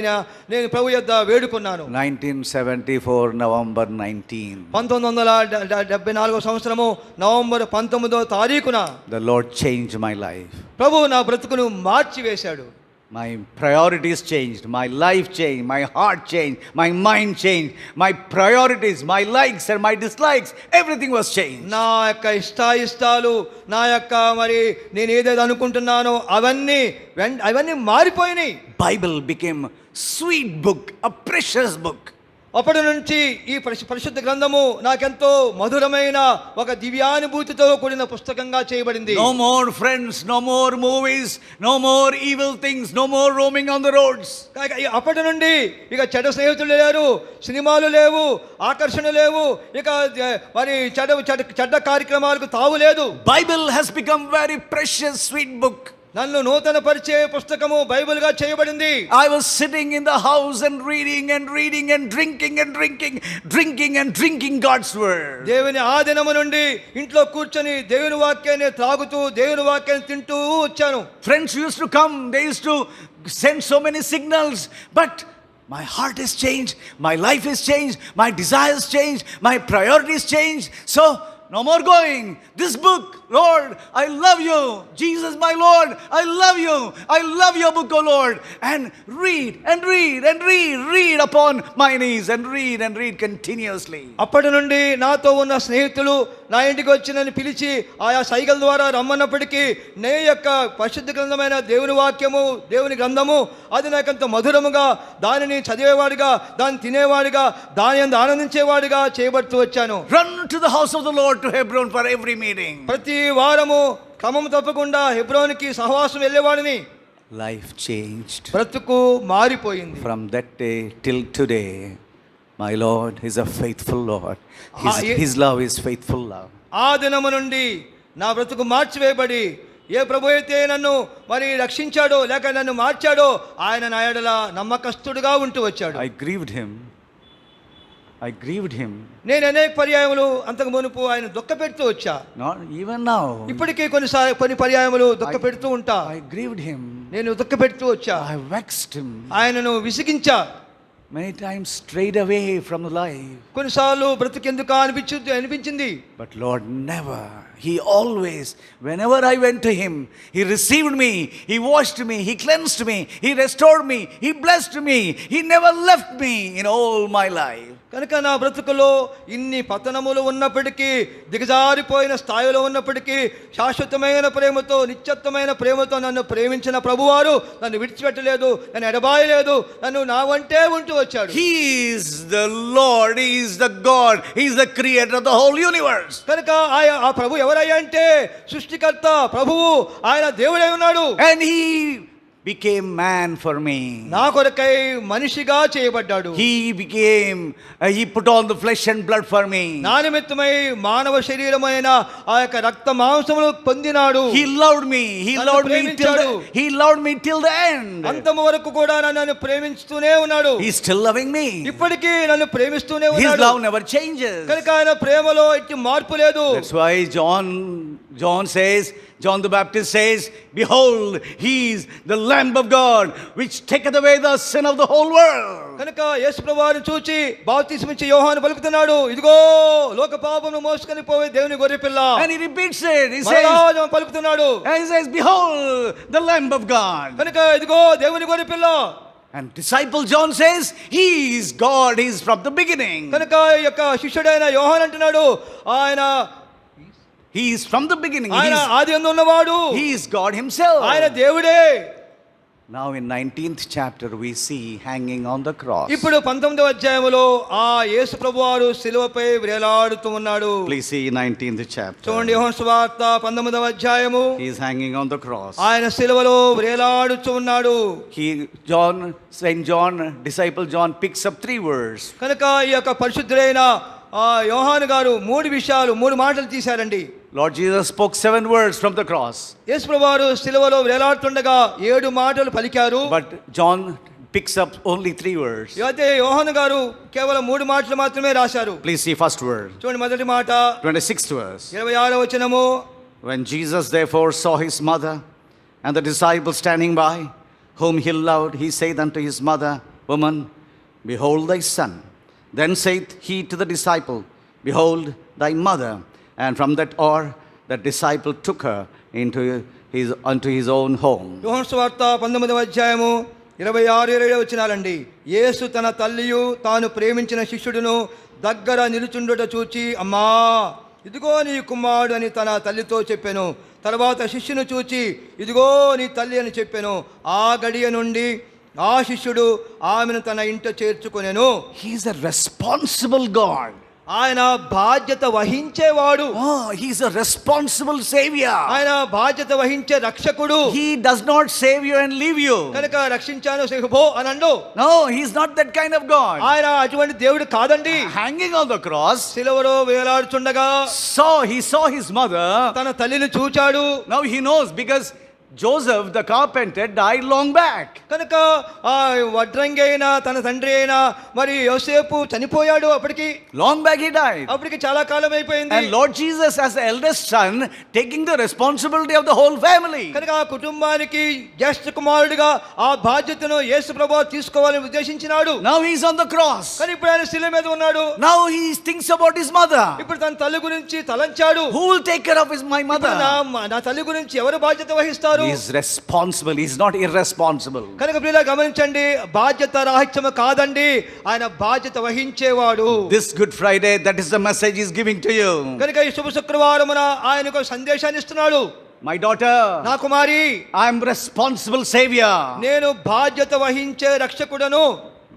Speaker 2: నేను ప్రభు యొద్ద వేడుకున్నాను.
Speaker 1: 1974 November 19.
Speaker 2: 1974 సంవత్సరము నవంబర్ 19వ తారీఖున
Speaker 1: The Lord changed my life.
Speaker 2: ప్రభు నా బ్రతుకును మార్చివేశాడు.
Speaker 1: My priorities changed, my life changed, my heart changed, my mind changed, my priorities, my likes and my dislikes, everything was changed.
Speaker 2: నా యొక్క ఇష్టాలు, నా యొక్క మరి నేను ఏదైతే అనుకుంటున్నానో అవన్నీ మారిపోయినాయి.
Speaker 1: Bible became sweet book, a precious book.
Speaker 2: అప్పటి నుంచి ఈ పరిశుద్ధ గ్రంథము నాకెంతో మధురమైన ఒక దివ్యానుభూతితో కూడిన పుస్తకంగా చేయబడింది.
Speaker 1: No more friends, no more movies, no more evil things, no more roaming on the roads.
Speaker 2: అప్పటి నుండి ఇక చెడ్డ స్నేహితులు లేరు, సినిమాలు లేవు, ఆకర్షణ లేవు, ఇక మరి చెడ్డ కార్యక్రమాలకు తావు లేదు.
Speaker 1: Bible has become very precious, sweet book.
Speaker 2: నన్ను నూతన పరిచయ పుస్తకము బైబిల్ గా చేయబడింది.
Speaker 1: I was sitting in the house and reading and reading and drinking and drinking God's word.
Speaker 2: దేవుని ఆ దినము నుండి ఇంట్లో కూర్చొని దేవుని వాక్యాన్ని త్రాగుతూ దేవుని వాక్యాన్ని తింటూ వచ్చాను.
Speaker 1: Friends used to come, they used to send so many signals, but my heart is changed, my life is changed, my desires changed, my priorities changed. So no more going. This book, Lord, I love you. Jesus, my Lord, I love you. I love your book, O Lord. And read and read and read read upon my knees and read continuously.
Speaker 2: అప్పటి నుండి నాతో ఉన్న స్నేహితులు నా ఇంటికి వచ్చి నన్ను పిలిచి ఆయా సైగల ద్వారా రమ్మన్నప్పటికీ నే యొక్క పరిశుద్ధ గ్రంథమైన దేవుని వాక్యము దేవుని గ్రంథము అది నాకంత మధురముగా దానిని చదివేవాడిగా దాన్ని తినేవాడిగా దాని యందు ఆనందించేవాడిగా చేయబడుతూ వచ్చాను.
Speaker 1: Run to the house of the Lord to Hebron for every meeting.
Speaker 2: ప్రతి వారము క్రమం తప్పకుండా హెబ్రోనుకి సహవాసం వెళ్ళేవాడిని.
Speaker 1: Life changed.
Speaker 2: బ్రతుకు మారిపోయింది.
Speaker 1: From that day till today, my Lord is a faithful Lord. His love is faithful love.
Speaker 2: ఆ దినము నుండి నా బ్రతుకు మార్చివేయబడి ఏ ప్రభు అయితే నన్ను మరి రక్షించాడో లేక నన్ను మార్చాడో ఆయన నా యెడల నమ్మకస్తుడుగా ఉంటూ వచ్చాడు.
Speaker 1: I grieved him.
Speaker 2: నేను అనేక పర్యాయములు అంతకు మునుపు ఆయన దుఃఖపెడుతూ వచ్చా.
Speaker 1: Not even now.
Speaker 2: ఇప్పటికీ కొన్ని పర్యాయములు దుఃఖపెడుతూ ఉంటా.
Speaker 1: I grieved him.
Speaker 2: నేను దుఃఖపెడుతూ వచ్చా.
Speaker 1: I vexed him.
Speaker 2: ఆయనను విసిగించా.
Speaker 1: Many times strayed away from the life.
Speaker 2: కొన్నిసార్లు బ్రతుకెందుకు అనిపించింది.
Speaker 1: But Lord never. He always, whenever I went to him, he received me, he washed me, he cleansed me, he restored me, he blessed me. He never left me in all my life.
Speaker 2: కనుక నా బ్రతుకులో ఇన్ని పతనములు ఉన్నప్పటికీ దిగజారిపోయిన స్థాయిలో ఉన్నప్పటికీ శాశ్వతమైన ప్రేమతో నిత్యత్వమైన ప్రేమతో నన్ను ప్రేమించిన ప్రభువారు నన్ను విడిచిపెట్టలేదు, నన్ను ఎడబాయలేదు, నన్ను నా వంటే ఉంటూ వచ్చాడు.
Speaker 1: He is the Lord, he is the God, he is the creator of the whole universe.
Speaker 2: కనుక ఆ ప్రభు ఎవరయ్యా అంటే సృష్టికర్త ప్రభువు, ఆయన దేవుడై ఉన్నాడు.
Speaker 1: And he became man for me.
Speaker 2: నా కొరకై మనిషిగా చేయబడ్డాడు.
Speaker 1: He put on the flesh and blood for me.
Speaker 2: నా నిమిత్తమై మానవ శరీరమైన ఆ యొక్క రక్త మాంసములు పొందినాడు.
Speaker 1: He loved me till the end.
Speaker 2: అంతము వరకు కూడా నన్ను ప్రేమిస్తూనే ఉన్నాడు.
Speaker 1: He is still loving me.
Speaker 2: ఇప్పటికీ నన్ను ప్రేమిస్తూనే ఉన్నాడు.
Speaker 1: His love never changes.
Speaker 2: కనుక ఆయన ప్రేమలో ఎట్టి మార్పు లేదు.
Speaker 1: That's why John the Baptist says, behold, he is the Lamb of God which taketh away the sin of the whole world.
Speaker 2: కనుక యేసు ప్రభువును చూచి బాప్తిస్మిచ్చే యోహాను పలుకుతున్నాడు, ఇదిగో లోక పాపమును మోసుకొని పోయే దేవుని గొర్రెపిల్ల.
Speaker 1: And he repeats it. He
Speaker 2: పలుకుతున్నాడు.
Speaker 1: behold, the Lamb of God.
Speaker 2: కనుక ఇదిగో దేవుని గొర్రెపిల్ల.
Speaker 1: And disciple John says, he is God, he is from the beginning.
Speaker 2: కనుక ఈ యొక్క శిష్యుడైన యోహాను అంటున్నాడు, ఆయన
Speaker 1: He is from the beginning.
Speaker 2: ఆయన ఆది యందు ఉన్నవాడు.
Speaker 1: He is God himself.
Speaker 2: ఆయన దేవుడే.
Speaker 1: Now in 19th chapter we see hanging on the cross.
Speaker 2: ఇప్పుడు 19వ అధ్యాయములో ఆ యేసు ప్రభువారు శిలువపై వేలాడుతూ ఉన్నాడు.
Speaker 1: Please see 19th chapter.
Speaker 2: చూడండి యోహాను సువార్త 19వ అధ్యాయము.
Speaker 1: He is hanging on the cross.
Speaker 2: ఆయన శిలువలో వేలాడుతూ ఉన్నాడు.
Speaker 1: Saint John, disciple John picks up 3 words.
Speaker 2: కనుక ఈ యొక్క పరిశుద్ధుడైన యోహాను గారు 3 మాటలు తీశారండి.
Speaker 1: Lord Jesus spoke 7 words from the cross.
Speaker 2: యేసు ప్రభువారు శిలువలో వేలాడుతుండగా 7 మాటలు పలికారు.
Speaker 1: But John picks up only 3 words.
Speaker 2: అయితే యోహాను గారు కేవలం 3 మాటలు మాత్రమే రాశారు.
Speaker 1: Please see first word.
Speaker 2: చూడండి మొదటి మాట
Speaker 1: 26th verse.
Speaker 2: 26వ వచనము.
Speaker 1: When Jesus therefore saw his mother and the disciple standing by, whom he loved, he said unto his mother, Woman, behold thy son. Then saith he to the disciple, Behold thy mother. And from that hour, the disciple took her unto his own home.
Speaker 2: యోహాను సువార్త 19వ అధ్యాయము 26-27 వచనాలండి. యేసు తన తల్లియు తాను ప్రేమించిన శిష్యుడును దగ్గర నిలుచుండుట చూచి, అమ్మా ఇదిగో నీ కుమారుడు అని తన తల్లితో చెప్పెను. తర్వాత శిష్యును చూచి, ఇదిగో నీ తల్లి అని చెప్పెను. ఆ గడియ నుండి ఆ శిష్యుడు ఆమెను తన ఇంట చేర్చుకొనెను.
Speaker 1: He is a responsible God.
Speaker 2: ఆయన బాధ్యత వహించేవాడు.
Speaker 1: He is a responsible savior.
Speaker 2: ఆయన బాధ్యత వహించే రక్షకుడు.
Speaker 1: He does not save you and leave you.
Speaker 2: కనుక రక్షించాను సేహబో అనండు.
Speaker 1: No, he is not that kind of God.
Speaker 2: ఆయన అటువంటి దేవుడు కాదండి.
Speaker 1: Hanging on the cross,
Speaker 2: శిలువలో వేలాడుచుండగా
Speaker 1: he saw his mother.
Speaker 2: తన తల్లిని చూచాడు.
Speaker 1: Now he knows because Joseph the carpenter died long back.
Speaker 2: కనుక ఆ వడ్రంగి అయిన తన తండ్రి అయిన మరి యోసేపు చనిపోయాడు. అప్పటికి
Speaker 1: long back he died.
Speaker 2: అప్పటికి చాలా కాలం అయిపోయింది.
Speaker 1: And Lord Jesus as the eldest son taking the responsibility of the whole family.
Speaker 2: కనుక ఆ కుటుంబానికి జ్యేష్ఠ కుమారుడిగా ఆ బాధ్యతను యేసు ప్రభువు తీసుకోవాలని ఉద్దేశించినాడు.
Speaker 1: Now he is on the cross.
Speaker 2: కానీ ఇప్పుడు ఆయన శిలువ మీద ఉన్నాడు.
Speaker 1: Now he thinks about his mother.
Speaker 2: ఇప్పుడు తన తల్లి గురించి తలంచాడు.
Speaker 1: Who will take care of my mother?
Speaker 2: నా తల్లి గురించి ఎవరు బాధ్యత వహిస్తారు? ఉన్నారు.
Speaker 1: He is responsible. He is not irresponsible.
Speaker 2: కనుక ప్రియులారా గమనించండి, బాధ్యత రాహిత్యము కాదండి, ఆయన బాధ్యత వహించేవాడు.
Speaker 1: This Good Friday, that is the message he is giving to you.
Speaker 2: కనుక ఈ శుభ శుక్రవారమున ఆయనకు సందేశాన్ని ఇస్తున్నాడు.
Speaker 1: My daughter,
Speaker 2: నా కుమారి,
Speaker 1: I am responsible savior.
Speaker 2: నేను బాధ్యత వహించే రక్షకుడను.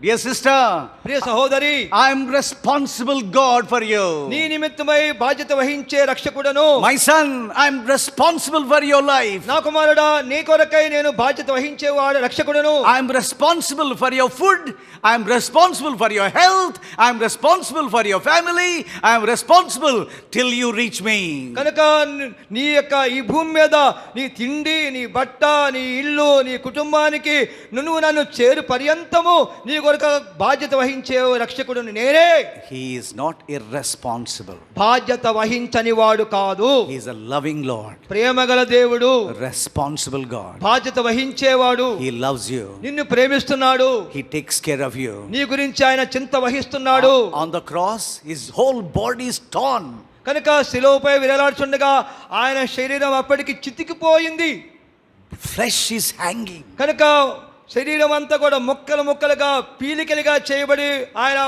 Speaker 1: Dear sister,
Speaker 2: ప్రియ సహోదరి,
Speaker 1: I am responsible God for you.
Speaker 2: నీ నిమిత్తమై బాధ్యత వహించే రక్షకుడను.
Speaker 1: My son, I am responsible for your life.
Speaker 2: నా కుమారుడా, నీ కొరకై నేను బాధ్యత వహించేవాడు రక్షకుడను.
Speaker 1: I am responsible for your food. I am responsible for your health. I am responsible for your family. I am responsible till you reach me.
Speaker 2: కనుక నీ యొక్క ఈ భూమి మీద నీ తిండి, నీ బట్ట, నీ ఇల్లు, నీ కుటుంబానికి నువ్వు నన్ను చేరు పర్యంతము నీ కొరకు బాధ్యత వహించే రక్షకుడు నేనే.
Speaker 1: He is not irresponsible.
Speaker 2: బాధ్యత వహించని వాడు కాదు.
Speaker 1: He is a loving Lord.
Speaker 2: ప్రేమగల దేవుడు,
Speaker 1: Responsible God.
Speaker 2: బాధ్యత వహించేవాడు.
Speaker 1: He loves you.
Speaker 2: నిన్ను ప్రేమిస్తున్నాడు.
Speaker 1: He takes care of you.
Speaker 2: నీ గురించి ఆయన చింత వహిస్తున్నాడు.
Speaker 1: On the cross, his whole body is torn.
Speaker 2: కనుక శిలువపై వేలాడుచుండగా ఆయన శరీరం అప్పటికి చితికిపోయింది.
Speaker 1: Flesh is hanging.
Speaker 2: కనుక శరీరం అంతా కూడా ముక్కలు ముక్కలుగా పీలికలుగా చేయబడి ఆయన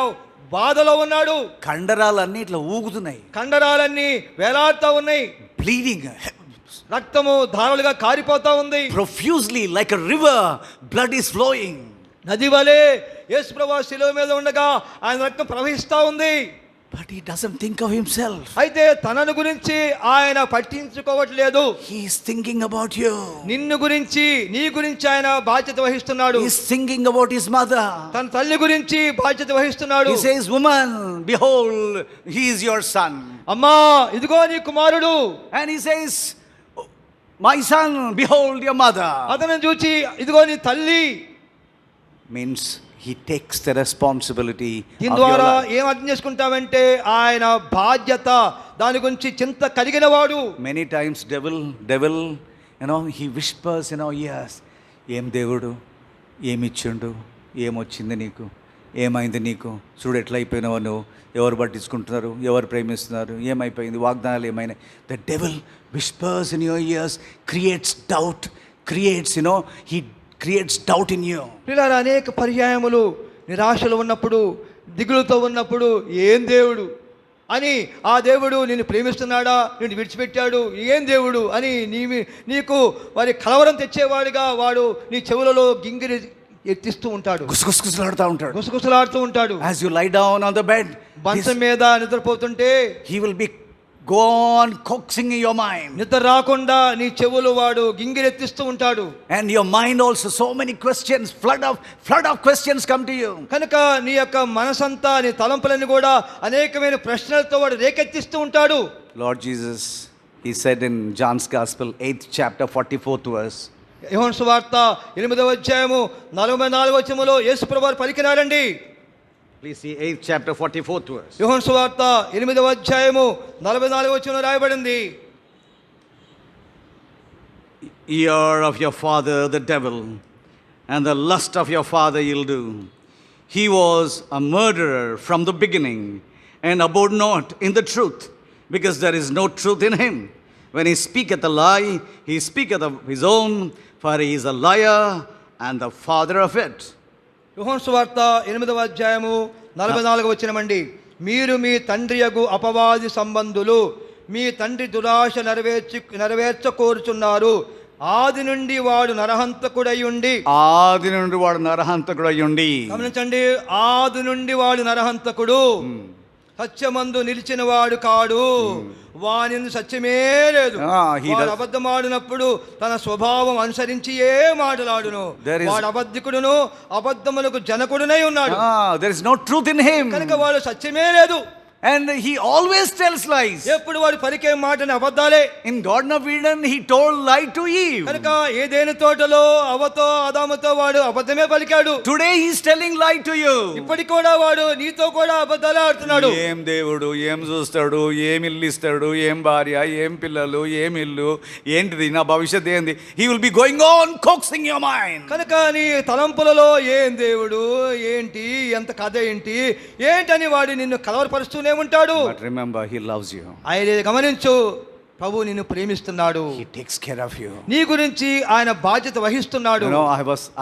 Speaker 2: బాధలో ఉన్నాడు.
Speaker 1: కండరాలన్నీ ఇట్లా ఊగుతున్నాయి.
Speaker 2: కండరాలన్నీ వేలాడుతూ ఉన్నాయి.
Speaker 1: Bleeding
Speaker 2: రక్తము ధారలుగా కారిపోతా ఉంది.
Speaker 1: profusely like a river, blood is flowing.
Speaker 2: నది వలె యేసు ప్రభువు శిలువ మీద ఉండగా ఆయన రక్తం ప్రవహిస్తూ ఉంది.
Speaker 1: But he doesn't think of himself.
Speaker 2: అయితే తనను గురించి ఆయన పట్టించుకోవట్లేదు.
Speaker 1: He is thinking about you.
Speaker 2: నిన్ను గురించి, నీ గురించి ఆయన బాధ్యత వహిస్తున్నాడు.
Speaker 1: He is thinking about his mother.
Speaker 2: తన తల్లి గురించి బాధ్యత వహిస్తున్నాడు.
Speaker 1: He says, woman, behold, he is your son.
Speaker 2: అమ్మా, ఇదిగో నీ కుమారుడు.
Speaker 1: And he says, my son, behold your mother.
Speaker 2: అతను చూచి ఇదిగో నీ తల్లి.
Speaker 1: Means he takes the responsibility
Speaker 2: దీని
Speaker 1: of your
Speaker 2: ద్వారా
Speaker 1: life.
Speaker 2: ఏం అర్థం చేసుకుంటామంటే ఆయన బాధ్యత, దాని గురించి చింత కలిగిన వాడు.
Speaker 1: Many times devil, he whispers in our ears, ఏం దేవుడు, ఏమిచ్చిండు, ఏమొచ్చింది నీకు, ఏమైంది నీకు, చూడు ఎట్లా అయిపోయినావు నువ్వు, ఎవరు పట్టించుకుంటున్నారు, ఎవరు ప్రేమిస్తున్నారు, ఏమైపోయింది, వాగ్దానాలు ఏమైనాయి. The devil whispers in your ears, creates doubt, he creates doubt in you.
Speaker 2: పిల్లలు అనేక పర్యాయములు నిరాశలో ఉన్నప్పుడు, దిగులుతో ఉన్నప్పుడు, ఏం దేవుడు అని, ఆ దేవుడు నిన్ను ప్రేమిస్తున్నాడా, నిన్ను విడిచిపెట్టాడు, ఏం దేవుడు అని నీకు వారి కలవరం తెచ్చేవాడిగా వాడు నీ చెవులలో గింగిరి ఎత్తిస్తూ ఉంటాడు,
Speaker 1: గుసగుసలాడుతూ ఉంటాడు,
Speaker 2: గుసగుసలాడుతూ ఉంటాడు.
Speaker 1: As you lie down on the bed,
Speaker 2: మంచం మీద నిద్రపోతుంటే
Speaker 1: he will be go on coaxing in your mind.
Speaker 2: నిద్ర రాకుండా నీ చెవులు వాడు గింగిరెత్తిస్తూ ఉంటాడు.
Speaker 1: And your mind also, so many questions, flood of questions come to you.
Speaker 2: కనుక నీ యొక్క మనసంతా, నీ తలంపులన్నీ కూడా అనేకమైన ప్రశ్నలతో వాడు రేకెత్తిస్తూ ఉంటాడు.
Speaker 1: Lord Jesus, he said in John's Gospel, 8th chapter, 44th verse.
Speaker 2: యోహాను సువార్త 8వ అధ్యాయము 44వ వచనములో యేసు ప్రభువు పలికినారండి.
Speaker 1: Please see 8th chapter, 44th verse.
Speaker 2: యోహాను సువార్త 8వ అధ్యాయము 44వ వచనంలో రాయబడింది.
Speaker 1: Ear of your father the devil, and the lust of your father you'll do. He was a murderer from the beginning, and abode not in the truth, because there is no truth in him. When he speaketh a lie, he speaketh of his own, for he is a liar and the father of it.
Speaker 2: యోహాను సువార్త 8వ అధ్యాయము 44వ వచనమండి. మీరు మీ తండ్రియగు అపవాది సంబంధులు, మీ తండ్రి దురాశ నెరవేర్చకోరుచున్నారు. ఆది నుండి వాడు నరహంతకుడై ఉండి, గమనించండి, ఆది నుండి వాడు నరహంతకుడు, సత్యమందు నిలిచిన వాడు కాడు, వాని సత్యమే లేదు. వాడు అబద్ధమాడినప్పుడు తన స్వభావం అనుసరించి ఏ మాటలాడును. వాడు అబద్ధికుడును, అబద్ధములకు జనకుడునై ఉన్నాడు.
Speaker 1: There is no truth in him.
Speaker 2: కనుక వాడు సత్యమే లేదు.
Speaker 1: And he always tells lies.
Speaker 2: ఎప్పుడు వాడు పలికే మాటని అబద్ధాలే.
Speaker 1: In Garden of Eden, he told lie to Eve.
Speaker 2: కనుక ఏదైనా తోటలో అవ్వతో ఆదాముతో వాడు అబద్ధమే పలికాడు.
Speaker 1: Today he is telling lie to you.
Speaker 2: ఇప్పటికి కూడా వాడు నీతో కూడా అబద్ధాలే ఆడుతున్నాడు.
Speaker 1: ఏం దేవుడు, ఏం చూస్తాడు, ఏం ఇల్లు ఇస్తాడు, ఏం భార్య, ఏం పిల్లలు, ఏం ఇల్లు, ఏంటిది నా భవిష్యత్ ఏంది. He will be going on coaxing your mind.
Speaker 2: కనుక నీ తలంపులలో ఏం దేవుడు, ఏంటి, ఎంత కథ ఏంటని వాడు నిన్ను కలవరపరుస్తూనే ఉంటాడు.
Speaker 1: But remember, he loves you.
Speaker 2: ఆయన గమనించు, ప్రభు నిన్ను ప్రేమిస్తున్నాడు,
Speaker 1: He takes care of you.
Speaker 2: నీ గురించి ఆయన బాధ్యత వహిస్తున్నాడు.
Speaker 1: You know,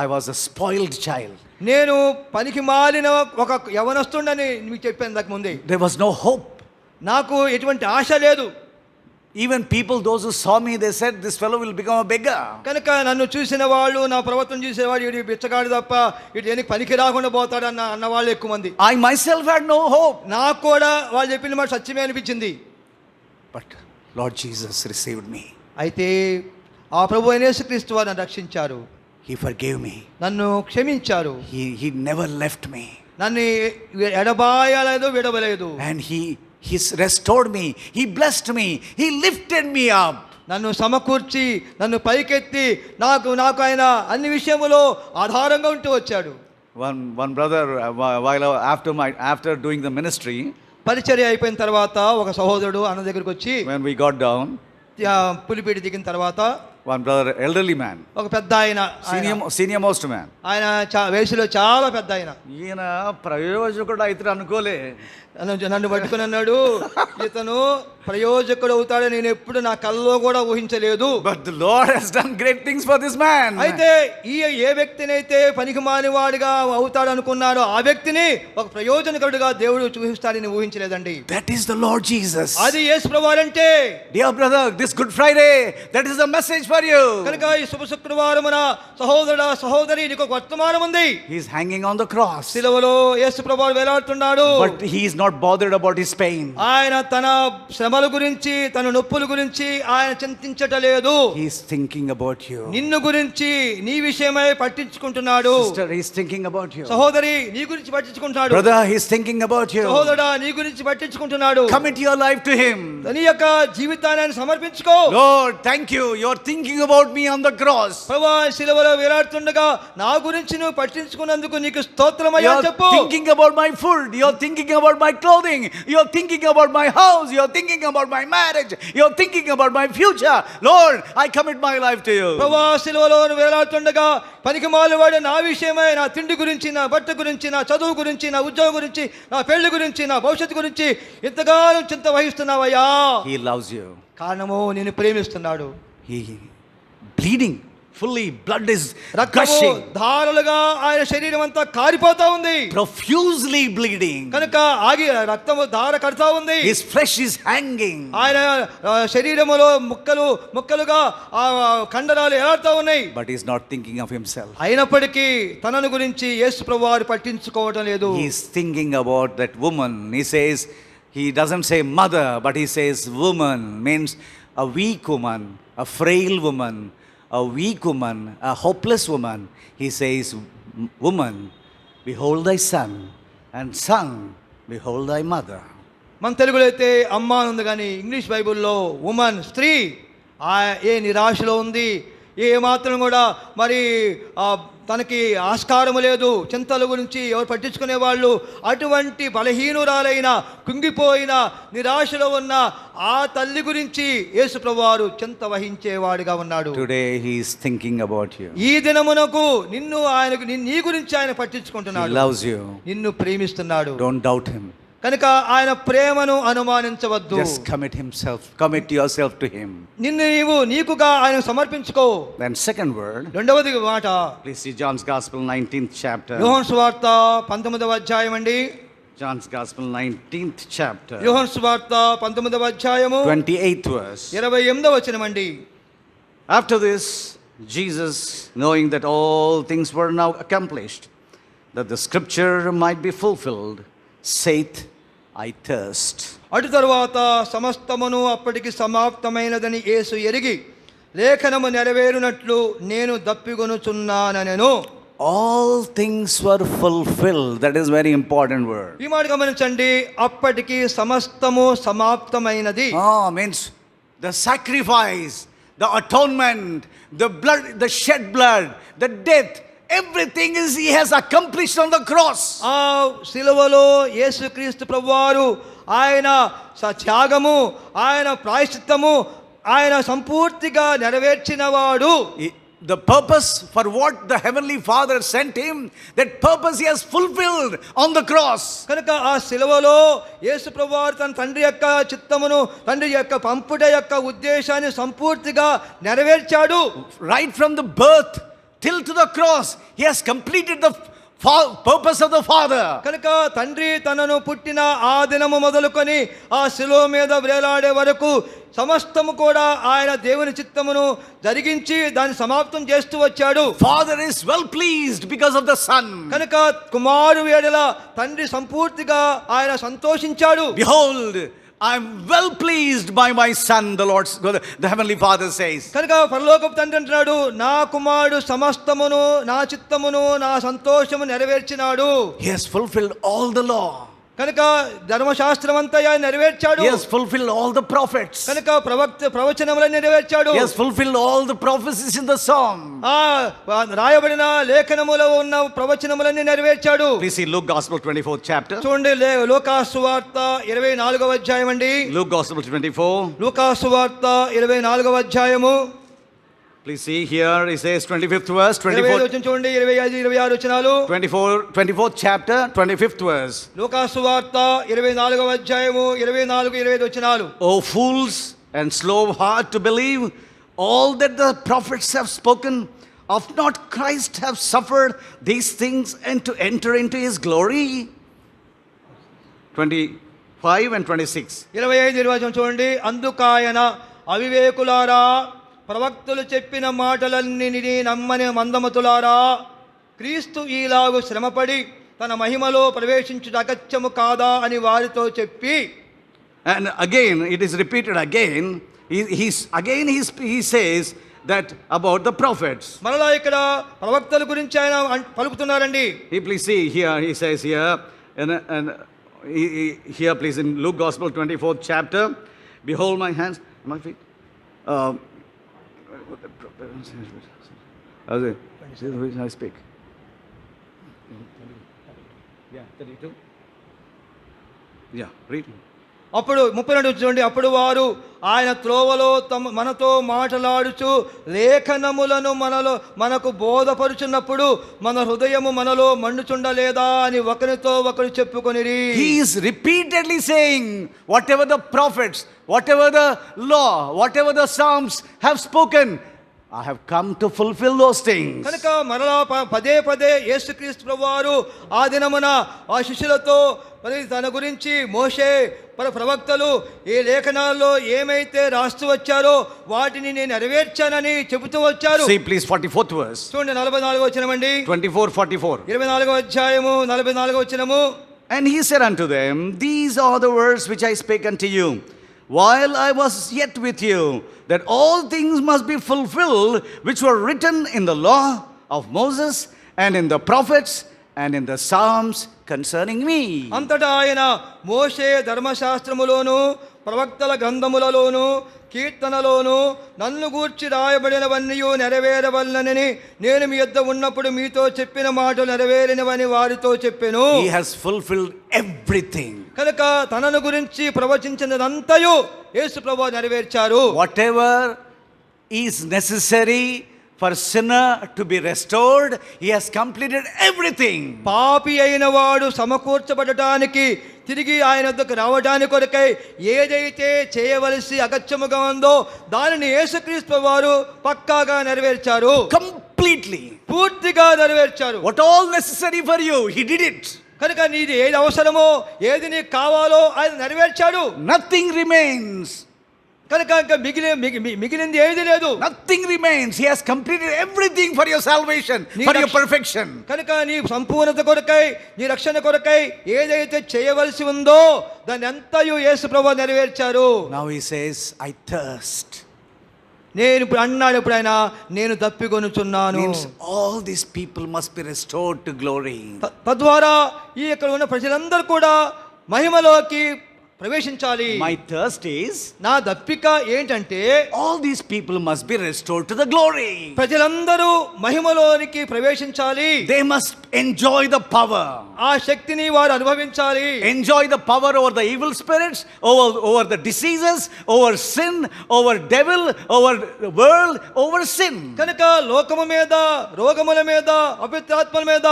Speaker 1: I was a spoiled child.
Speaker 2: నేను పనికి మాలిన ఒక యవనస్తుడని మీకు చెప్పాను ఇంతకు ముందే.
Speaker 1: There was no hope.
Speaker 2: నాకు ఎటువంటి ఆశ లేదు.
Speaker 1: Even people, those who saw me, they said, this fellow will become a beggar.
Speaker 2: కనుక నన్ను చూసిన వాళ్ళు, నా ప్రవర్తన చూసేవాడు, ఇటు బిచ్చగాడు తప్ప ఇటు దేనికి పనికి రాకుండా పోతాడు అన్న వాళ్ళు ఎక్కువ మంది.
Speaker 1: I myself had no hope.
Speaker 2: నాకు కూడా వాళ్ళు చెప్పిన మాట సత్యమే అనిపించింది.
Speaker 1: But Lord Jesus received me.
Speaker 2: అయితే ఆ ప్రభు అయిన యేసుక్రీస్తు వారు నన్ను రక్షించారు,
Speaker 1: He forgave me.
Speaker 2: నన్ను క్షమించారు,
Speaker 1: He never left me.
Speaker 2: నన్ను ఎడబాయలేదు, విడవలేదు.
Speaker 1: And He restored me. He blessed me. He lifted me up.
Speaker 2: నన్ను సమకూర్చి నన్ను పైకెత్తి నాకు ఆయన అన్ని విషయములో ఆధారంగా ఉంటూ వచ్చాడు.
Speaker 1: One brother, after doing the ministry,
Speaker 2: పరిచర్య అయిపోయిన తర్వాత ఒక సహోదరుడు అన్న దగ్గరికి వచ్చి,
Speaker 1: when we got down,
Speaker 2: Pulipeta దిగిన తర్వాత
Speaker 1: one brother, elderly man,
Speaker 2: ఒక పెద్ద ఆయన,
Speaker 1: senior most man,
Speaker 2: ఆయన వయసులో చాలా పెద్ద ఆయన,
Speaker 1: ఈయన ప్రయోజకుడు అయితే అనుకోలే.
Speaker 2: నన్ను పట్టుకుని అన్నాడు, ఇతను ప్రయోజకుడు అవుతాడని నేను ఎప్పుడు నా కల్లో కూడా ఊహించలేదు.
Speaker 1: But the Lord has done great things for this man.
Speaker 2: అయితే ఏ వ్యక్తినైతే పనికిమాలిన వాడిగా అవుతాడు అనుకున్నాడో ఆ వ్యక్తిని ఒక ప్రయోజనకుడిగా దేవుడు చూపిస్తాడని ఊహించలేదండి.
Speaker 1: That is the Lord Jesus.
Speaker 2: అది యేసు ప్రభువారంటే.
Speaker 1: Dear brother, this Good Friday, that is the message for you.
Speaker 2: కనుక ఈ శుభ శుక్రవారమున సహోదరుడా సహోదరి నీకు ఒక వర్తమానం ఉంది.
Speaker 1: He is hanging on the cross.
Speaker 2: శిలువలో యేసు ప్రభువారు వేలాడుతున్నాడు.
Speaker 1: But he is not bothered about his pain.
Speaker 2: ఆయన తన శ్రమల గురించి, తన నొప్పుల గురించి ఆయన చింతించటలేదు.
Speaker 1: He is thinking about you.
Speaker 2: నిన్ను గురించి, నీ విషయమై పట్టించుకుంటున్నాడు.
Speaker 1: Sister, he is thinking about you.
Speaker 2: సహోదరి నీ గురించి పట్టించుకుంటున్నాడు.
Speaker 1: Brother, he is thinking about you.
Speaker 2: సహోదరుడా నీ గురించి పట్టించుకుంటున్నాడు.
Speaker 1: Commit your life to him.
Speaker 2: నీ యొక్క జీవితాన్ని ఆయన సమర్పించుకో.
Speaker 1: Lord, thank you. You are thinking about me on the cross.
Speaker 2: ప్రభువా శిలువలో వేలాడుతుండగా నా గురించి నువ్వు పట్టించుకున్నందుకు నీకు స్తోత్రమయ్యా
Speaker 1: You are
Speaker 2: చెప్పు.
Speaker 1: thinking about my food. You are thinking about my clothing. You are thinking about my house. You are thinking about my marriage. You are thinking about my future. Lord, I commit my life to you.
Speaker 2: ప్రభువా శిలువలో వేలాడుతుండగా పనికిమాలినవాడు నా విషయమై, నా తిండి గురించి, నా బట్ట గురించి, నా చదువు గురించి, నా ఉద్యోగం గురించి, నా పెళ్లి గురించి, నా భవిష్యత్తు గురించి ఎంతగానో చింత వహిస్తున్నావయ్యా.
Speaker 1: He loves you.
Speaker 2: కారణము నిన్ను ప్రేమిస్తున్నాడు.
Speaker 1: He bleeding fully, blood is
Speaker 2: రక్తము
Speaker 1: gushing,
Speaker 2: ధారలుగా ఆయన శరీరం అంతా కారిపోతా ఉంది.
Speaker 1: profusely bleeding.
Speaker 2: కనుక ఆగి రక్తము ధార కడతా ఉంది.
Speaker 1: His flesh is hanging.
Speaker 2: ఆయన శరీరములో ముక్కలు ముక్కలుగా ఆ కండరాలు ఎలాడుతూ ఉన్నాయి.
Speaker 1: But he is not thinking of himself.
Speaker 2: అయినప్పటికీ తనను గురించి యేసు ప్రభువారు పట్టించుకోవటం లేదు.
Speaker 1: He is thinking about that woman. He says, he doesn't say mother, but he says woman, means a weak woman, a frail woman, a weak woman, a hopeless woman. He says, woman, behold thy son, and son, behold thy mother.
Speaker 2: మన తెలుగులో అయితే అమ్మ అని ఉంది, కానీ ఇంగ్లీష్ బైబిల్లో ఉమెన్, స్త్రీ ఏ నిరాశలో ఉంది, ఏ మాత్రం కూడా మరి తనకి ఆస్కారము లేదు, చింతల గురించి ఎవరు పట్టించుకునే వాళ్ళు, అటువంటి బలహీనురాలైన, కుంగిపోయిన, నిరాశలో ఉన్న ఆ తల్లి గురించి యేసు ప్రభువారు చింత వహించేవాడిగా ఉన్నాడు.
Speaker 1: Today he is thinking about you.
Speaker 2: ఈ దినమునకు నీ గురించి ఆయన పట్టించుకుంటున్నాడు.
Speaker 1: He loves you.
Speaker 2: నిన్ను ప్రేమిస్తున్నాడు.
Speaker 1: Don't doubt him.
Speaker 2: కనుక ఆయన ప్రేమను అనుమానించవద్దు.
Speaker 1: Just commit yourself to him.
Speaker 2: నిన్ను నీకుగా ఆయన సమర్పించుకో.
Speaker 1: Then second word,
Speaker 2: రెండవది మాట,
Speaker 1: please see John's Gospel 19th chapter.
Speaker 2: యోహాను సువార్త 19వ అధ్యాయం అండి.
Speaker 1: John's Gospel 19th chapter,
Speaker 2: యోహాను సువార్త 19వ అధ్యాయము
Speaker 1: 28th verse.
Speaker 2: 28వ వచనం అండి.
Speaker 1: After this, Jesus, knowing that all things were now accomplished, that the scripture might be fulfilled, saith, I thirst.
Speaker 2: అటు తరువాత సమస్తమును అప్పటికి సమాప్తమైనదని యేసు ఎరిగి, లేఖనము నెరవేరునట్లు నేను దప్పిగొనుచున్నానెను.
Speaker 1: All things were fulfilled. That is very important word.
Speaker 2: ఈ మాట గమనించండి, అప్పటికి సమస్తము సమాప్తమైనది.
Speaker 1: Means the sacrifice, the atonement, the blood, the shed blood, the death, everything is he has accomplished on the cross.
Speaker 2: ఆ శిలువలో యేసుక్రీస్తు ప్రభువారు ఆయన త్యాగము, ఆయన ప్రాయశ్చిత్తము ఆయన సంపూర్తిగా నెరవేర్చినవాడు.
Speaker 1: the purpose for what the Heavenly Father sent him, that purpose he has fulfilled on the cross.
Speaker 2: కనుక ఆ శిలువలో యేసు ప్రభువారు తన తండ్రి యొక్క చిత్తమును, తండ్రి యొక్క పంపుట యొక్క ఉద్దేశాన్ని సంపూర్తిగా నెరవేర్చాడు.
Speaker 1: Right from the birth till to the cross, he has completed the purpose of the Father.
Speaker 2: కనుక తండ్రి తనను పుట్టిన ఆ దినము మొదలుకొని ఆ శిలువ మీద వేలాడే వరకు సమస్తము కూడా ఆయన దేవుని చిత్తమును జరిగించి దాన్ని సమాప్తం చేస్తూ వచ్చాడు.
Speaker 1: Father is well pleased because of the Son.
Speaker 2: కనుక కుమారుడు ఎడల తండ్రి సంపూర్తిగా ఆయన సంతోషించాడు.
Speaker 1: Behold, I am well pleased by my Son, the Heavenly Father says.
Speaker 2: కనుక పరలోకపు తండ్రి అంటున్నాడు, నా కుమారుడు సమస్తమును, నా చిత్తమును, నా సంతోషము నెరవేర్చినాడు.
Speaker 1: He has fulfilled all the law.
Speaker 2: కనుక ధర్మశాస్త్రం అంతా ఆయన నెరవేర్చాడు.
Speaker 1: He has fulfilled all the prophets.
Speaker 2: కనుక ప్రవచనములను నెరవేర్చాడు.
Speaker 1: He has fulfilled all the prophecies in the psalm.
Speaker 2: ఆ రాయబడిన లేఖనములో ఉన్న ప్రవచనములన్నీ నెరవేర్చాడు.
Speaker 1: Please see Luke Gospel 24th chapter.
Speaker 2: చూడండి లూకాసు సువార్త 24వ అధ్యాయం అండి.
Speaker 1: Luke Gospel 24.
Speaker 2: లూకాసు సువార్త 24వ అధ్యాయము.
Speaker 1: Please see here it says 25th verse,
Speaker 2: 25వ వచనం చూడండి, 25 26 వచనాలు.
Speaker 1: 24th chapter, 25th verse.
Speaker 2: లూకాసు సువార్త 24వ అధ్యాయము 24 25 వచనాలు.
Speaker 1: O fools and slow of heart to believe all that the prophets have spoken, of not Christ have suffered these things and to enter into his glory. 25 and 26.
Speaker 2: 25 20 వచనం చూడండి. అందుకాయన అవివేకులారా, ప్రవక్తలు చెప్పిన మాటలన్నిటినీ నమ్మని మందమతులారా, క్రీస్తు ఈలాగు శ్రమపడి తన మహిమలో ప్రవేశించుట అగత్యము కాదా అని వారితో చెప్పి.
Speaker 1: And again it is repeated again. He says that about the prophets.
Speaker 2: మరలా ఇక్కడ ప్రవక్తల గురించి ఆయన పలుకుతున్నారండి.
Speaker 1: Please see here, he says here, and here please in Luke Gospel 24th chapter, behold my hands, my feet. I speak. Yeah, 32. Yeah, read.
Speaker 2: అప్పుడు 32 చూడండి. అప్పుడు వారు ఆయన త్రోవలో మనతో మాట్లాడుచు లేఖనములను మనకు బోధపరుచున్నప్పుడు మన హృదయము మనలో మండుచుండలేదా అని ఒకరితో ఒకరు చెప్పుకొనిరి.
Speaker 1: He is repeatedly saying whatever the prophets, whatever the law, whatever the psalms have spoken, I have come to fulfill those things.
Speaker 2: కనుక మరలా పదే పదే యేసుక్రీస్తు ప్రభువారు ఆ దినమున ఆ శిష్యులతో మరి తన గురించి మోషే ప్రవక్తలు ఈ లేఖనాల్లో ఏమైతే రాస్తూ వచ్చారో వాటిని నేను నెరవేర్చానని చెబుతూ వచ్చారు.
Speaker 1: See please 44th verse.
Speaker 2: చూడండి 44వ వచనమండి.
Speaker 1: 24:44.
Speaker 2: 24వ అధ్యాయము 44వ వచనము.
Speaker 1: And he said unto them, these are the words which I spake unto you while I was yet with you, that all things must be fulfilled which were written in the law of Moses and in the prophets and in the psalms concerning me.
Speaker 2: అంతటా ఆయన మోషే ధర్మశాస్త్రములోను ప్రవక్తల గ్రంథములలోను కీర్తనలోను నన్ను గూర్చి రాయబడినవన్నీ నెరవేరవలనని నేను మీ యొద్ద ఉన్నప్పుడు మీతో చెప్పిన మాటలు నెరవేరినవని వారితో చెప్పెను.
Speaker 1: He has fulfilled everything.
Speaker 2: కనుక తనను గురించి ప్రవచించినదంతయు యేసు ప్రభువు నెరవేర్చారు.
Speaker 1: Whatever is necessary for sinner to be restored, he has completed everything.
Speaker 2: పాపి అయిన వాడు సమకూర్చబడటానికి తిరిగి ఆయన వద్దకు రావడానికి కొరకై ఏదైతే చేయవలసి అగత్యముగా ఉందో దానిని యేసుక్రీస్తు వారు పక్కాగా నెరవేర్చారు.
Speaker 1: Completely.
Speaker 2: పూర్తిగా నెరవేర్చారు.
Speaker 1: What all necessary for you, he did it.
Speaker 2: కనుక నీది ఏది అవసరమో ఏది నీకు కావాలో ఆయన నెరవేర్చాడు.
Speaker 1: Nothing remains.
Speaker 2: కనుక ఇంకా మిగిలింది ఏది లేదు.
Speaker 1: Nothing remains. He has completed everything for your salvation, for your perfection.
Speaker 2: కనుక నీ సంపూర్ణత కొరకై, నీ రక్షణ కొరకై ఏదైతే చేయవలసి ఉందో దాన్ని అంతయు యేసు ప్రభువు నెరవేర్చారు.
Speaker 1: Now he says, I thirst.
Speaker 2: నేను ఇప్పుడు అన్నాడు, ఇప్పుడు ఆయన నేను దప్పికొనుచున్నాను.
Speaker 1: Means all these people must be restored to glory.
Speaker 2: తద్వారా ఈ ఇక్కడ ఉన్న ప్రజలందరూ కూడా మహిమలోకి ప్రవేశించాలి.
Speaker 1: My thirst is,
Speaker 2: నా దప్పిక ఏంటంటే
Speaker 1: all these people must be restored to the glory.
Speaker 2: ప్రజలందరూ మహిమలోనికి ప్రవేశించాలి.
Speaker 1: They must enjoy the power.
Speaker 2: ఆ శక్తిని వారు అనుభవించాలి.
Speaker 1: Enjoy the power over the evil spirits, over the diseases, over sin, over devil, over the world, over sin.
Speaker 2: కనుక లోకము మీద, రోగముల మీద, అపవిత్రాత్మల మీద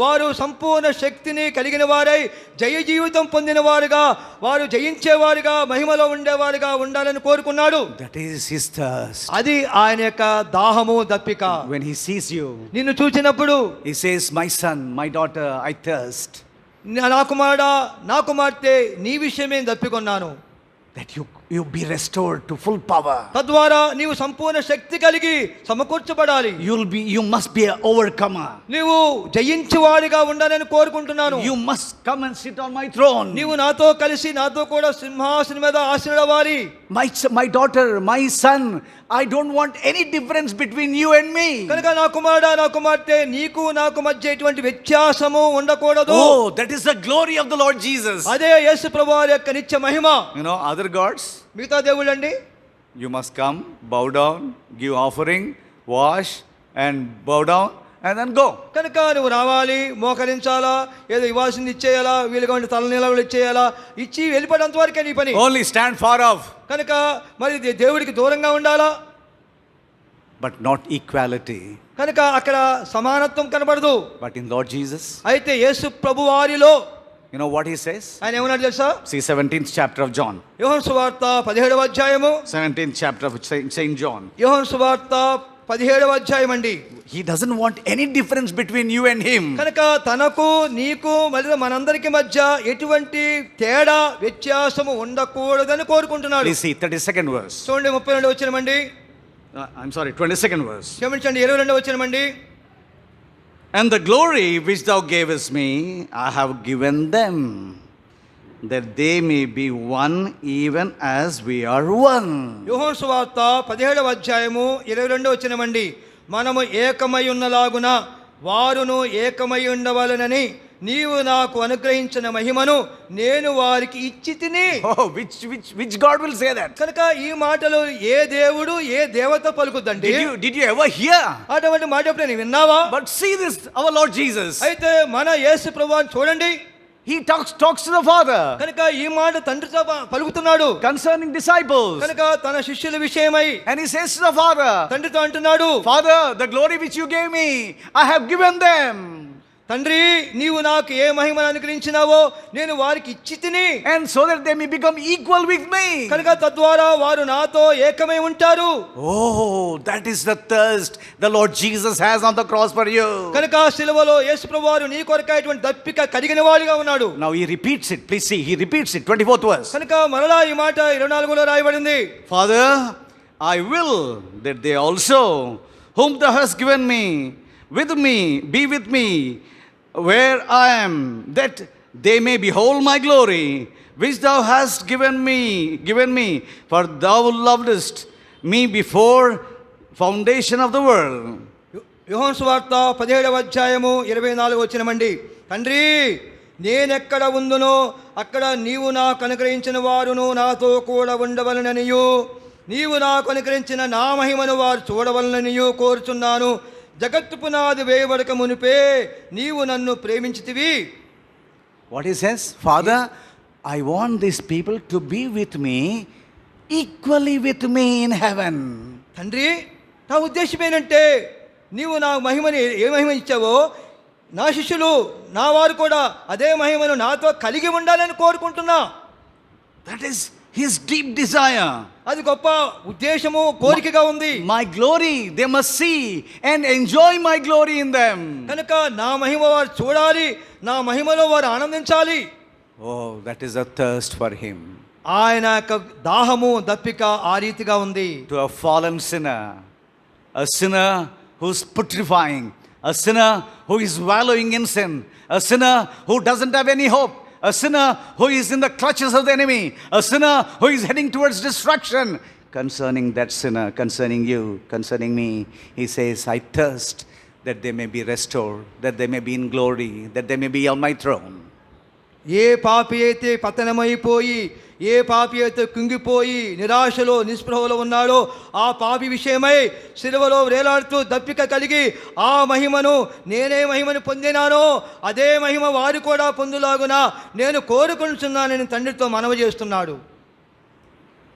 Speaker 2: వారు సంపూర్ణ శక్తిని కలిగిన వారై జయ జీవితం పొందిన వారుగా, వారు జయించేవారుగా, మహిమలో ఉండేవారుగా ఉండాలని కోరుకున్నాడు.
Speaker 1: That is his thirst.
Speaker 2: అది ఆయన యొక్క దాహము, దప్పిక.
Speaker 1: When he sees you,
Speaker 2: నిన్ను చూచినప్పుడు
Speaker 1: he says, my son, my daughter, I thirst.
Speaker 2: నా కుమారుడా, నా కుమార్తె, నీ విషయమే దప్పికొన్నాను.
Speaker 1: That you be restored to full power.
Speaker 2: తద్వారా నీవు సంపూర్ణ శక్తి కలిగి సమకూర్చబడాలి.
Speaker 1: You must be an overcomer.
Speaker 2: నీవు జయించేవాడిగా ఉండాలని కోరుకుంటున్నాను.
Speaker 1: You must come and sit on my throne.
Speaker 2: నీవు నాతో కలిసి నాతో కూడా సింహాసనం మీద ఆసీనుడవ్వాలి.
Speaker 1: My daughter, my son, I don't want any difference between you and me.
Speaker 2: కనుక నా కుమారుడా, నా కుమార్తె, నీకు నాకు మధ్య ఎటువంటి వ్యత్యాసము ఉండకూడదు.
Speaker 1: Oh, that is the glory of the Lord Jesus.
Speaker 2: అదే యేసు ప్రభువారి యొక్క నిత్య మహిమ.
Speaker 1: You know, other gods,
Speaker 2: మిగతా దేవుళ్ళండి,
Speaker 1: you must come, bow down, give offering, wash and bow down and then go.
Speaker 2: కనుక నువ్వు రావాలి, మోకరించాలా, ఏదో ఇవ్వాల్సింది ఇచ్చేయాలా, వీలుగా ఉండి తల నిలవలు ఇచ్చేయాలా, ఇచ్చి వెళ్ళిపోయేంత వరకే నీ పని.
Speaker 1: Only stand far off.
Speaker 2: కనుక మరి దేవుడికి దూరంగా ఉండాలా.
Speaker 1: But not equality.
Speaker 2: కనుక అక్కడ సమానత్వం కనబడదు.
Speaker 1: But in Lord Jesus,
Speaker 2: అయితే యేసు ప్రభు వారిలో
Speaker 1: you know what he says?
Speaker 2: ఆయన ఏమన్నాడు తెలుసా?
Speaker 1: See 17th chapter of John.
Speaker 2: యోహాను సువార్త 17వ అధ్యాయము.
Speaker 1: 17th chapter of Saint John.
Speaker 2: యోహాను సువార్త 17వ అధ్యాయం అండి.
Speaker 1: He doesn't want any difference between you and him.
Speaker 2: కనుక తనకు, నీకు, మరియు మనందరికి మధ్య ఎటువంటి తేడా, వ్యత్యాసము ఉండకూడదని కోరుకుంటున్నాడు.
Speaker 1: Please see 32nd verse.
Speaker 2: చూడండి 32వ వచనమండి.
Speaker 1: I'm sorry, 22nd verse.
Speaker 2: క్షమించండి, 22వ వచనమండి.
Speaker 1: And the glory which thou gavest me, I have given them, that they may be one even as we are one.
Speaker 2: యోహాను సువార్త 17వ అధ్యాయము 22వ వచనమండి. మనము ఏకమై ఉన్నలాగున వారును ఏకమై ఉండవలెనని నీవు నాకు అనుగ్రహించిన మహిమను నేను వారికి ఇచ్చి తిని.
Speaker 1: Oh, which God will say that?
Speaker 2: కనుక ఈ మాటలు ఏ దేవుడు, ఏ దేవత పలుకుద్దండి?
Speaker 1: Did you ever hear?
Speaker 2: అటువంటి మాట ఎప్పుడైనా విన్నావా?
Speaker 1: But see this, our Lord Jesus.
Speaker 2: అయితే మన యేసు ప్రభువుని చూడండి.
Speaker 1: He talks to the Father
Speaker 2: కనుక ఈ మాట తండ్రితో పలుకుతున్నాడు
Speaker 1: concerning disciples.
Speaker 2: కనుక తన శిష్యుల విషయమై
Speaker 1: And he says to the Father,
Speaker 2: తండ్రితో అంటున్నాడు,
Speaker 1: Father, the glory which you gave me, I have given them.
Speaker 2: తండ్రి, నీవు నాకు ఏ మహిమను అనుగ్రహించినావో నేను వారికి ఇచ్చి తిని.
Speaker 1: And so that they may become equal with me.
Speaker 2: కనుక తద్వారా వారు నాతో ఏకమై ఉంటారు.
Speaker 1: Oh, that is the thirst the Lord Jesus has on the cross for you.
Speaker 2: కనుక శిలువలో యేసు ప్రభువారు నీ కొరకైటువంటి దప్పిక కలిగిన వాడిగా ఉన్నాడు.
Speaker 1: Now he repeats it. Please see, he repeats it. 24th verse.
Speaker 2: కనుక మరలా ఈ మాట 24లో రాయబడింది.
Speaker 1: Father, I will that they also, whom thou hast given me, be with me, where I am, that they may behold my glory, which thou hast given me, for thou lovedest me before foundation of the world.
Speaker 2: యోహాను సువార్త 17వ అధ్యాయము 24వ వచనమండి. తండ్రి, నేనెక్కడ ఉందునో అక్కడ నీవు నాకు అనుగ్రహించిన వారును నాతో కూడా ఉండవలననియు, నీవు నాకు అనుగ్రహించిన నా మహిమను వారు చూడవలననియు కోరుచున్నాను. జగత్తు పునాది వేయబడక మునిపే నీవు నన్ను ప్రేమించితివి.
Speaker 1: What he says? Father, I want these people to be with me, equally with me in heaven.
Speaker 2: తండ్రి, నా ఉద్దేశం ఏంటంటే నీవు నా మహిమని ఏ మహిమ ఇచ్చావో నా శిష్యులు, నా వారు కూడా అదే మహిమను నాతో కలిగి ఉండాలని కోరుకుంటున్నా.
Speaker 1: That is his deep desire.
Speaker 2: అది గొప్ప ఉద్దేశము, కోరికగా ఉంది.
Speaker 1: My glory, they must see and enjoy my glory in them.
Speaker 2: కనుక నా మహిమ వారు చూడాలి, నా మహిమలో వారు ఆనందించాలి.
Speaker 1: Oh, that is a thirst for him.
Speaker 2: ఆయన యొక్క దాహము, దప్పిక ఆ రీతిగా ఉంది.
Speaker 1: To a fallen sinner, a sinner who's putrefying, a sinner who is wallowing in sin, a sinner who doesn't have any hope, a sinner who is in the clutches of the enemy, a sinner who is heading towards destruction. Concerning that sinner, concerning you, concerning me, he says, I thirst that they may be restored, that they may be in glory, that they may be on my throne.
Speaker 2: ఏ పాపి అయితే పతనమైపోయి ఏ పాపి అయితే కుంగిపోయి నిరాశలో నిస్పృహలో ఉన్నాడో ఆ పాపి విషయమై సిలువలో వేలాడుతూ దప్పిక కలిగి ఆ మహిమను నేనే మహిమను పొందినానో అదే మహిమ వారు కూడా పొందులాగున నేను కోరుకుంటున్నానని తండ్రితో మనవి చేస్తున్నాడు.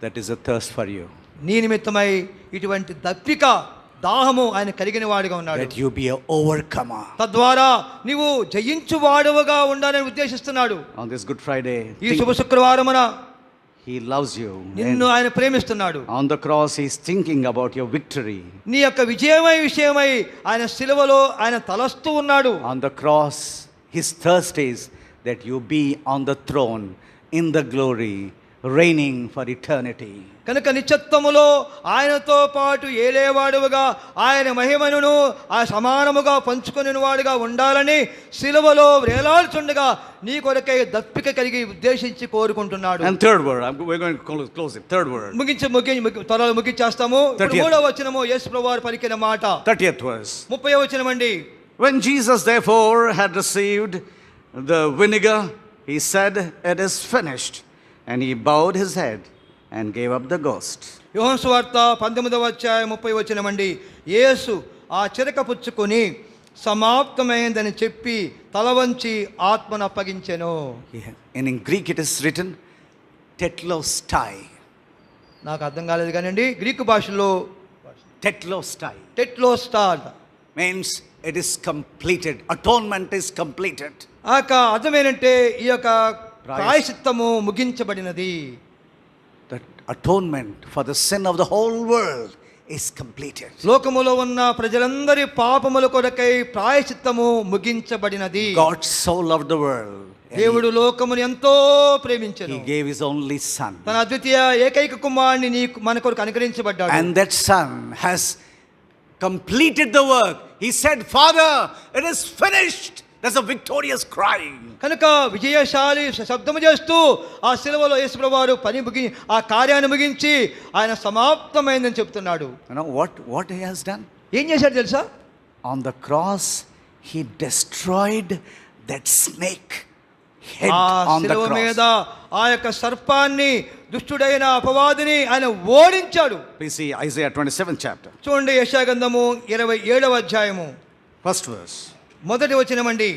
Speaker 1: That is a thirst for you.
Speaker 2: నీ నిమిత్తమై ఇటువంటి దప్పిక దాహము ఆయన కలిగిన వాడిగా ఉన్నాడు.
Speaker 1: That you be an overcomer.
Speaker 2: తద్వారా నీవు జయించువాడవుగా ఉండాలని ఉద్దేశిస్తున్నాడు.
Speaker 1: On this Good Friday,
Speaker 2: ఈ శుభ శుక్రవారమున
Speaker 1: He loves you.
Speaker 2: నిన్ను ఆయన ప్రేమిస్తున్నాడు.
Speaker 1: On the cross, He is thinking about your victory.
Speaker 2: నీ యొక్క విషయమై ఆయన సిలువలో ఆయన తలస్తూ ఉన్నాడు.
Speaker 1: On the cross, His thirst is that you be on the throne in the glory, reigning for eternity.
Speaker 2: కనుక నిత్యత్వములో ఆయనతో పాటు ఏలేవాడుగా ఆయన మహిమను ఆ సమానముగా పంచుకుని వాడుగా ఉండాలని సిలువలో వేలాడుచుండగా నీ కొరకై దప్పిక కలిగి ఉద్దేశించి కోరుకుంటున్నాడు.
Speaker 1: And third word, we're going to close it. Third word.
Speaker 2: త్వరలో ముగించేస్తాము.
Speaker 1: 30th.
Speaker 2: మూడవ వచనము యేసు ప్రభువారు పలికిన మాట
Speaker 1: 30th verse.
Speaker 2: 30వ వచనం అండి.
Speaker 1: When Jesus therefore had received the vinegar, He said, "It is finished." And He bowed His head and gave up the ghost.
Speaker 2: యోహాను సువార్త 19వ అధ్యాయం 30వ వచనం అండి. యేసు ఆ చిరక పుచ్చుకొని సమాప్తమైందని చెప్పి తల వంచి ఆత్మను అప్పగించెను.
Speaker 1: In Greek it is written tetelestai.
Speaker 2: నాకు అర్థం కాలేదు కానండి గ్రీకు భాషలో
Speaker 1: Tetelestai
Speaker 2: టెట్లోస్టార్
Speaker 1: means it is completed. Atonement is completed.
Speaker 2: ఆ యొక్క అర్థమేనంటే ఈ యొక్క ప్రాయశ్చిత్తము ముగించబడినది.
Speaker 1: The atonement for the sin of the whole world is completed.
Speaker 2: లోకములో ఉన్న ప్రజలందరి పాపముల కొరకై ప్రాయశ్చిత్తము ముగించబడినది.
Speaker 1: God so loved the world. and
Speaker 2: దేవుడు లోకమును ఎంతో ప్రేమించెను.
Speaker 1: He gave His only Son.
Speaker 2: తన అద్వితీయ ఏకైక కుమారుని మన కొరకు అనుగ్రహించబడ్డాడు.
Speaker 1: And that Son has completed the work. He said, "Father, it is finished." That's a victorious cry.
Speaker 2: కనుక విజయశాలి శబ్దము చేస్తూ ఆ సిలువలో యేసు ప్రభువారు ఆ కార్యాన్ని ముగించి ఆయన సమాప్తమైందని చెప్తున్నాడు.
Speaker 1: You know what He has done?
Speaker 2: ఏం చేశాడు తెలుసా?
Speaker 1: On the cross, He destroyed that snake head
Speaker 2: ఆ
Speaker 1: on the
Speaker 2: సిలువ మీద
Speaker 1: cross.
Speaker 2: ఆ యొక్క సర్పాన్ని దుష్టుడైన అపవాదిని ఆయన ఓడించాడు.
Speaker 1: Please see Isaiah 27th chapter.
Speaker 2: చూడండి యెషయా గ్రంథము 27వ అధ్యాయము
Speaker 1: First verse.
Speaker 2: మొదటి వచనం అండి.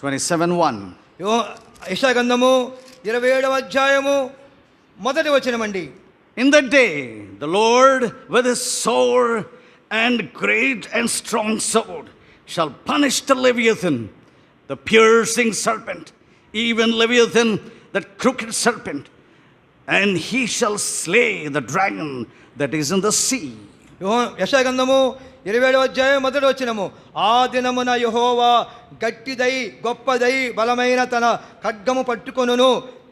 Speaker 1: 27:1.
Speaker 2: యెషయా గ్రంథము 27వ అధ్యాయము మొదటి వచనం అండి.
Speaker 1: In that day, the Lord with His sword and great and strong sword shall punish the Leviathan, the piercing serpent, even Leviathan, that crooked serpent, and He shall slay the dragon that is in the sea.
Speaker 2: యెషయా గ్రంథము 27వ అధ్యాయం మొదటి వచనము. ఆ దినమున యెహోవా గట్టిదై గొప్పదై బలమైన తన ఖడ్గము పట్టుకొనును,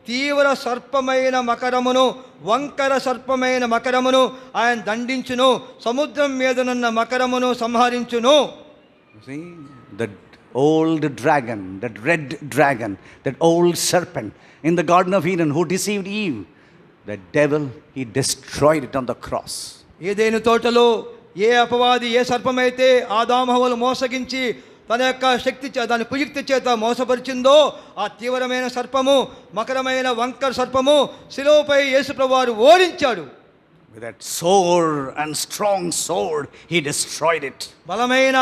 Speaker 2: తీవ్ర సర్పమైన మకరమును వంకర సర్పమైన మకరమును ఆయన దండించును, సముద్రం మీదనున్న మకరమును సంహరించును.
Speaker 1: See, the old dragon, that red dragon, that old serpent in the Garden of Eden who deceived Eve, the devil, he destroyed it on the cross.
Speaker 2: ఏదైను తోటలో ఏ అపవాది ఏ సర్పమైతే ఆదాము హవ్వలు మోసగించి తన యొక్క శక్తి దాని కుయుక్తి చేత మోసపరిచిందో ఆ తీవ్రమైన సర్పము మకరమైన వంకర సర్పము శిలువపై యేసు ప్రభువారు ఓడించాడు.
Speaker 1: With that sword and strong sword, he destroyed it.
Speaker 2: బలమైన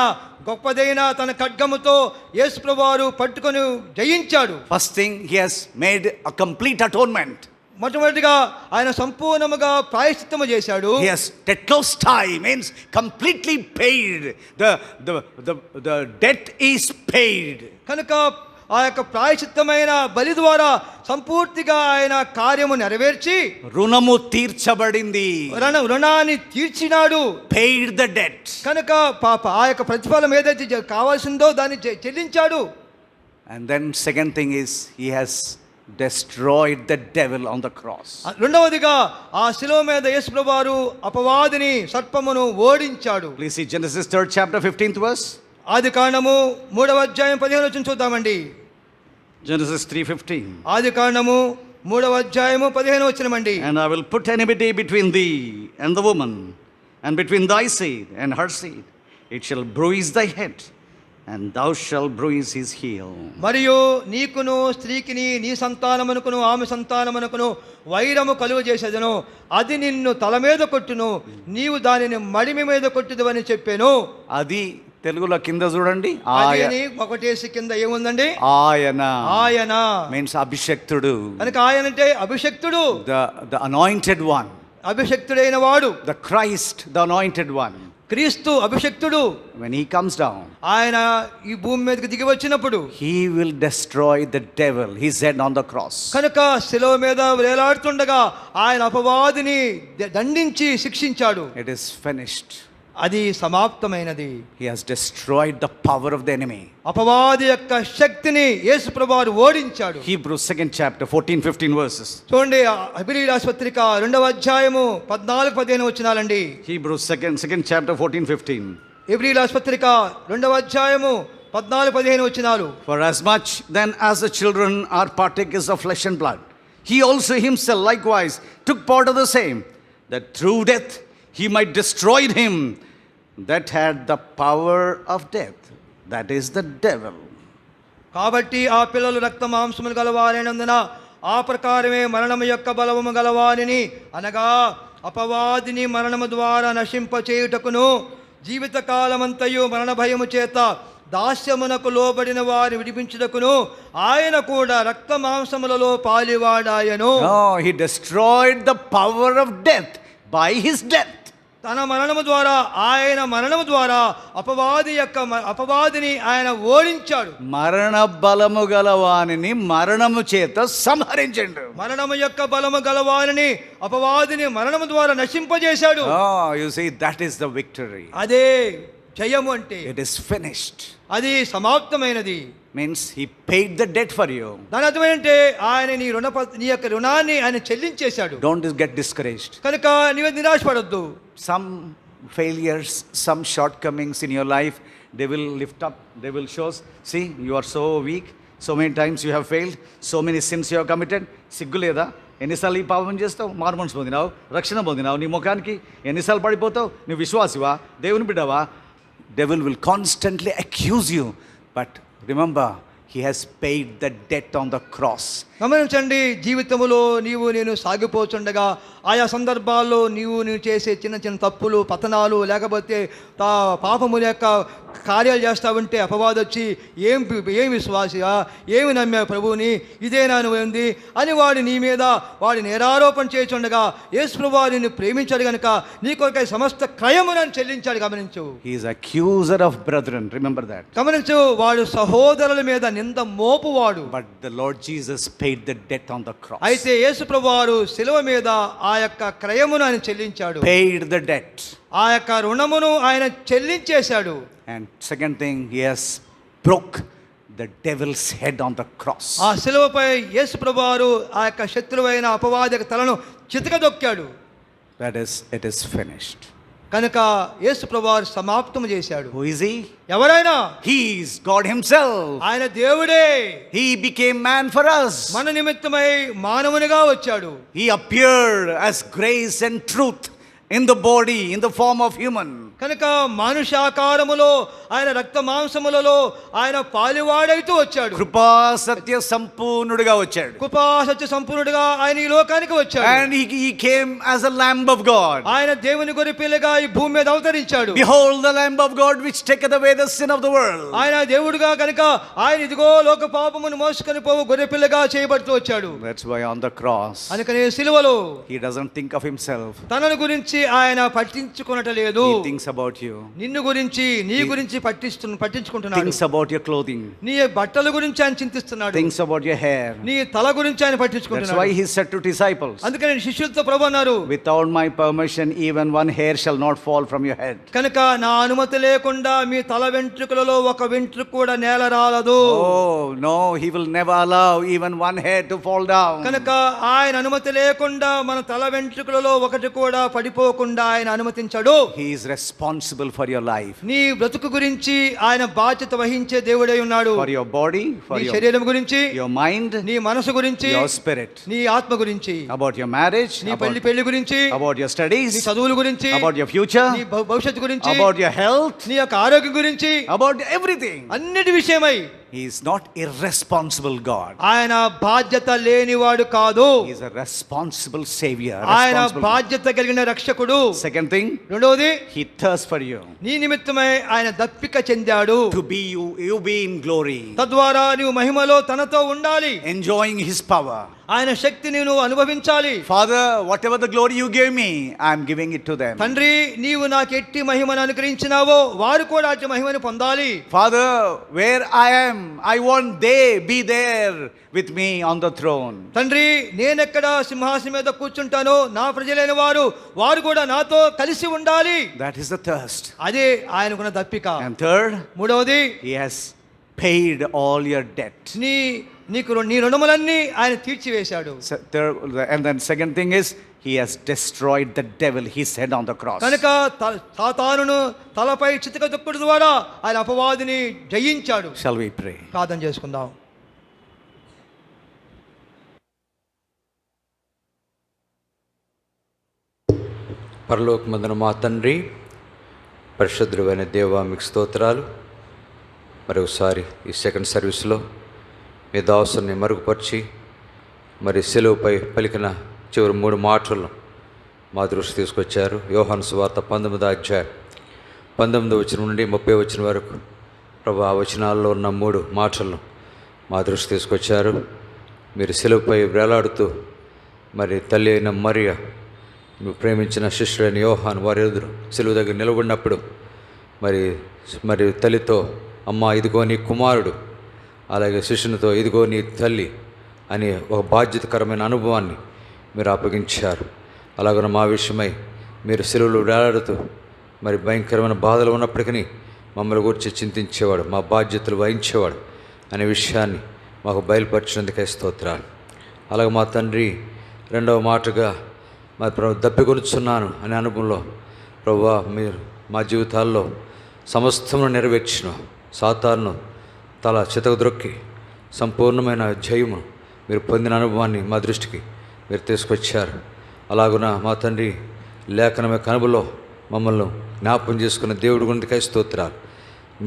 Speaker 2: గొప్పదైన తన ఖడ్గముతో యేసు ప్రభువారు పట్టుకొని జయించాడు.
Speaker 1: First thing, he has made a complete atonement.
Speaker 2: మొట్టమొదటిగా ఆయన సంపూర్ణముగా ప్రాయశ్చిత్తము చేశాడు.
Speaker 1: Yes, tetelestai means completely paid. The debt is paid.
Speaker 2: కనుక ఆ యొక్క ప్రాయశ్చిత్తమైన బలి ద్వారా సంపూర్తిగా ఆయన కార్యము నెరవేర్చి
Speaker 1: రుణము తీర్చబడింది.
Speaker 2: రుణాన్ని తీర్చినాడు.
Speaker 1: Paid the debt.
Speaker 2: కనుక ఆ యొక్క ప్రతిఫలం ఏదైతే కావాల్సిందో దాన్ని చెల్లించాడు.
Speaker 1: And then second thing is he has destroyed the devil on the cross.
Speaker 2: రెండవదిగా ఆ శిలువ మీద యేసు ప్రభువారు అపవాదిని సర్పమును ఓడించాడు.
Speaker 1: Please see Genesis 3rd chapter 15th verse.
Speaker 2: ఆదికాండము 3వ అధ్యాయం 15వ వచనం చూద్దామండి.
Speaker 1: Genesis 3:15.
Speaker 2: ఆదికాండము 3వ అధ్యాయము 15వ వచనం అండి.
Speaker 1: And I will put enmity between thee and the woman, and between thy seed and her seed. It shall bruise thy head, and thou shalt bruise his heel.
Speaker 2: మరియు నీకును స్త్రీకిని నీ సంతానమునకును ఆమె సంతానమునకును వైరము కలుగు చేసేదను, అది నిన్ను తల మీద కొట్టును, నీవు దానిని మడిమి మీద కొట్టుదువని చెప్పాను.
Speaker 1: అది తెలుగులో కింద చూడండి,
Speaker 2: అదిని ఒకటేసి కింద ఏముందండి?
Speaker 1: ఆయన.
Speaker 2: ఆయన
Speaker 1: మీన్స్ అభిషక్తుడు,
Speaker 2: కనుక ఆయన అంటే అభిషక్తుడు,
Speaker 1: the anointed one,
Speaker 2: అభిషక్తుడైన వాడు,
Speaker 1: the Christ, the anointed one.
Speaker 2: క్రీస్తు అభిషక్తుడు.
Speaker 1: When he comes down,
Speaker 2: ఆయన ఈ భూమి మీదకి దిగి వచ్చినప్పుడు
Speaker 1: he will destroy the devil, his head on the cross.
Speaker 2: కనుక శిలువ మీద వేలాడుతుండగా ఆయన అపవాదిని దండించి శిక్షించాడు.
Speaker 1: It is finished.
Speaker 2: అది సమాప్తమైనది.
Speaker 1: He has destroyed the power of the enemy.
Speaker 2: అపవాది యొక్క శక్తిని యేసు ప్రభువారు ఓడించాడు.
Speaker 1: Hebrews 2nd chapter 14-15 verses.
Speaker 2: చూడండి, హెబ్రీ రాసిన పత్రిక 2వ అధ్యాయము 14-15 వచనాలండి.
Speaker 1: Hebrews 2nd chapter 14-15.
Speaker 2: హెబ్రీ రాసిన పత్రిక 2వ అధ్యాయము 14-15 వచనాలు.
Speaker 1: For as much then as the children are partakers of flesh and blood, he also himself likewise took part of the same, that through death he might destroy him that had the power of death, that is the devil.
Speaker 2: కాబట్టి ఆ పిల్లలు రక్త మాంసములు గలవారైనందున ఆ ప్రకారమే మరణము యొక్క బలము గలవారిని, అనగా అపవాదిని మరణము ద్వారా నశింపచేయుటకును, జీవితకాలమంతయు మరణ భయము చేత దాస్యమునకు లోబడిన వారి విడిపించుటకును ఆయన కూడా రక్త మాంసములలో పాలివాడాయను.
Speaker 1: No, he destroyed the power of death by his death.
Speaker 2: తన మరణము ద్వారా, ఆయన మరణము ద్వారా అపవాదిని ఆయన ఓడించాడు.
Speaker 1: మరణ బలము గలవానిని మరణము చేత సంహరించండు.
Speaker 2: మరణము యొక్క బలము గలవారిని అపవాదిని మరణము ద్వారా నశింపజేశాడు.
Speaker 1: Oh, you see, that is the victory.
Speaker 2: అదే జయము అంటే.
Speaker 1: It is finished.
Speaker 2: అది సమాప్తమైనది.
Speaker 1: Means he paid the debt for you.
Speaker 2: దాని అర్థం ఏంటంటే ఆయన నీ యొక్క రుణాన్ని ఆయన చెల్లించేశాడు.
Speaker 1: Don't get discouraged.
Speaker 2: కనుక నీవు నిరాశపడొద్దు.
Speaker 1: Some failures, some shortcomings in your life, they will lift up, they will show, see, you are so weak, so many times you have failed, so many sins you have committed. సిగ్గు లేదా? ఎన్నిసార్లు ఈ పాపం చేస్తావు? మార్మన్స్ పొందినావు, రక్షణ పొందినావు, నీ ముఖానికి ఎన్నిసార్లు పడిపోతావు? నువ్వు విశ్వాసివా, దేవుని బిడ్డవా? Devil will constantly accuse you, but remember, he has paid the debt on the cross.
Speaker 2: గమనించండి, జీవితంలో నేను సాగిపోతుండగా ఆయా సందర్భాల్లో నీవు చేసే చిన్న చిన్న తప్పులు, పతనాలు, లేకపోతే పాపముల యొక్క కార్యాలు చేస్తావంటే అపవాది వచ్చి ఏం విశ్వాసిగా, ఏమి నమ్మే ప్రభువుని, ఇదేనా నువ్వేంది అని నీ మీద వాడి నేరారోపణ చేస్తుండగా యేసు ప్రభువు నిన్ను ప్రేమించాడు కనుక నీ కొరకై సమస్త క్రయమును చెల్లించాడు. గమనించు,
Speaker 1: he is accuser of brethren, remember that.
Speaker 2: గమనించు, వాడు సహోదరుల మీద నింద మోపువాడు.
Speaker 1: But the Lord Jesus paid the debt on the cross.
Speaker 2: అయితే యేసు ప్రభువారు శిలువ మీద ఆ యొక్క క్రయమును ఆయన చెల్లించాడు.
Speaker 1: Paid the debt.
Speaker 2: ఆ యొక్క రుణమును ఆయన చెల్లించేశాడు.
Speaker 1: And second thing, he has broke the devil's head on the cross.
Speaker 2: ఆ శిలువపై యేసు ప్రభువారు ఆ యొక్క శత్రువైన అపవాది యొక్క తలను చితకదొక్కాడు.
Speaker 1: That is, it is finished.
Speaker 2: కనుక యేసు ప్రభువారు సమాప్తం చేశాడు.
Speaker 1: Who is he?
Speaker 2: ఎవరైనా?
Speaker 1: He is God himself.
Speaker 2: ఆయన దేవుడే.
Speaker 1: He became man for us.
Speaker 2: మన నిమిత్తమై మానవునిగా వచ్చాడు.
Speaker 1: He appeared as grace and truth in the body, in the form of human.
Speaker 2: కనుక మనుష్యాకారములో ఆయన రక్త మాంసములలో ఆయన పాలివాడైతూ వచ్చాడు.
Speaker 1: కృపా సత్య సంపూర్ణుడిగా వచ్చాడు.
Speaker 2: కృపా సత్య సంపూర్ణుడిగా ఆయన ఈ లోకానికి వచ్చాడు.
Speaker 1: And he came as a lamb of God.
Speaker 2: ఆయన దేవుని గొర్రెపిల్లగా ఈ భూమి మీద అవతరించాడు.
Speaker 1: Behold the lamb of God which taketh away the sin of the world.
Speaker 2: ఆయన దేవుడుగా కనుక ఆయన ఇదిగో లోక పాపమును మోసుకొని పోవు గొర్రెపిల్లగా చేయబడుతూ వచ్చాడు.
Speaker 1: That's why on the cross,
Speaker 2: అందుకనే సిలువలో
Speaker 1: he doesn't think of himself.
Speaker 2: తనను గురించి ఆయన పట్టించుకొనటలేదు.
Speaker 1: He thinks about you.
Speaker 2: నిన్ను గురించి, నీ గురించి పట్టించుకుంటున్నాడు.
Speaker 1: Thinks about your clothing.
Speaker 2: నీ బట్టల గురించి ఆయన చింతిస్తున్నాడు.
Speaker 1: Thinks about your hair.
Speaker 2: నీ తల గురించి ఆయన
Speaker 1: That's
Speaker 2: పట్టించుకుంటున్నాడు.
Speaker 1: why he said to disciples,
Speaker 2: అందుకని శిష్యులతో ప్రభు అన్నారు,
Speaker 1: without my permission even one hair shall not fall from your head.
Speaker 2: కనుక నా అనుమతి లేకుండా మీ తల వెంట్రుకలలో ఒక వెంట్రుక కూడా నేల రాలదు.
Speaker 1: Oh no, he will never allow even one hair to fall down.
Speaker 2: కనుక ఆయన అనుమతి లేకుండా మన తల వెంట్రుకలలో ఒకటి కూడా పడిపోకూడదు. పడిపోకుండా ఆయన అనుమతించడు.
Speaker 1: He is responsible for your life,
Speaker 2: నీ బ్రతుకు గురించి ఆయన బాధ్యత వహించే దేవుడై ఉన్నాడు.
Speaker 1: for your body, for
Speaker 2: నీ
Speaker 1: your
Speaker 2: శరీరం గురించి,
Speaker 1: mind,
Speaker 2: నీ మనసు గురించి,
Speaker 1: your spirit,
Speaker 2: నీ ఆత్మ గురించి,
Speaker 1: about your marriage,
Speaker 2: నీ
Speaker 1: about,
Speaker 2: పెళ్లి గురించి,
Speaker 1: about your
Speaker 2: నీ
Speaker 1: studies,
Speaker 2: చదువుల గురించి,
Speaker 1: about your future,
Speaker 2: నీ భవిష్యత్తు గురించి,
Speaker 1: about your health,
Speaker 2: నీ యొక్క ఆరోగ్యం గురించి,
Speaker 1: about everything.
Speaker 2: అన్నిటి విషయమై
Speaker 1: He is not irresponsible God.
Speaker 2: ఆయన బాధ్యత లేనివాడు కాదు.
Speaker 1: He is a responsible savior.
Speaker 2: ఆయన
Speaker 1: responsible God.
Speaker 2: బాధ్యత కలిగిన రక్షకుడు.
Speaker 1: Second thing,
Speaker 2: రెండవది,
Speaker 1: he thirsts for you.
Speaker 2: నీ నిమిత్తమై ఆయన దప్పిక చెందాడు.
Speaker 1: To be you be in glory,
Speaker 2: తద్వారా నీవు మహిమలో తనతో ఉండాలి.
Speaker 1: enjoying his power.
Speaker 2: ఆయన శక్తిని నువ్వు అనుభవించాలి.
Speaker 1: Father, whatever the glory you gave me, I am giving it to them.
Speaker 2: తండ్రి, నీవు నాకు ఎట్టి మహిమను అనుగ్రహించినావో వారు కూడా అట్టి మహిమను పొందాలి.
Speaker 1: Father, where I am, I want they be there with me on the throne.
Speaker 2: తండ్రి, నేనెక్కడ సింహాసనం మీద కూర్చుంటానో నా ప్రజలైన వారు కూడా నాతో కలిసి ఉండాలి.
Speaker 1: That is the thirst.
Speaker 2: అదే ఆయనకున్న దప్పిక.
Speaker 1: And third,
Speaker 2: మూడవది,
Speaker 1: he has paid all your debt.
Speaker 2: నీ రుణములన్నీ ఆయన తీర్చివేశాడు.
Speaker 1: And then second thing is, he has destroyed the devil, he said on the cross.
Speaker 2: కనుక సాతానును తలపై చితక తొక్కుడు ద్వారా ఆయన అపవాదిని జయించాడు.
Speaker 1: Shall we pray?
Speaker 2: ప్రార్థన చేసుకుందాం.
Speaker 4: పరలోకమందున మా తండ్రి, పరిశుద్ధుడైన దేవా, మీకు స్తోత్రాలు. మరొకసారి ఈ సెకండ్ సర్వీస్లో మీ దాసుని మరుగుపరిచి మరి సెలవుపై పలికిన చివరి 3 మాటలను మా దృష్టి తీసుకొచ్చారు. యోహాను సువార్త 19వ అధ్యాయం 19వ వచనం నుండి 30వ వచనం వరకు ప్రభు ఆ వచనాల్లో ఉన్న 3 మాటలను మా దృష్టి తీసుకొచ్చారు. మీరు సెలవుపై వేలాడుతూ మరి తల్లి అయిన మరియ, నువ్వు ప్రేమించిన శిష్యుడైన యోహాను వారి ఎదురు సెలవు దగ్గర నిలబడినప్పుడు మరి తల్లితో, అమ్మ ఇదిగో నీ కుమారుడు, అలాగే శిష్యునితో ఇదిగో నీ తల్లి అనే ఒక బాధ్యతకరమైన అనుభవాన్ని మీరు అప్పగించారు. అలాగన మా విషయమై మీరు సెలవులు వేలాడుతూ మరి భయంకరమైన బాధలు ఉన్నప్పటికీ మమ్మల్ని గురించి చింతించేవాడు, మా బాధ్యతలు వహించేవాడు అనే విషయాన్ని మాకు బయలుపరిచినందుకే స్తోత్రాలు. అలాగే మా తండ్రి, రెండవ మాటగా మరి ప్రభు దప్పికొనుచున్నాను అనే అనుభవంలో ప్రభువా, మీరు మా జీవితాల్లో సమస్తమును నెరవేర్చిన సాతాను తల చితకద్రొక్కి సంపూర్ణమైన జయము మీరు పొందిన అనుభవాన్ని మా దృష్టికి మీరు తీసుకొచ్చారు. అలాగున మా తండ్రి, లేఖనమే కనుబలో మమ్మల్ని జ్ఞాపకం చేసుకున్న దేవుడి గుణికై స్తోత్రాలు.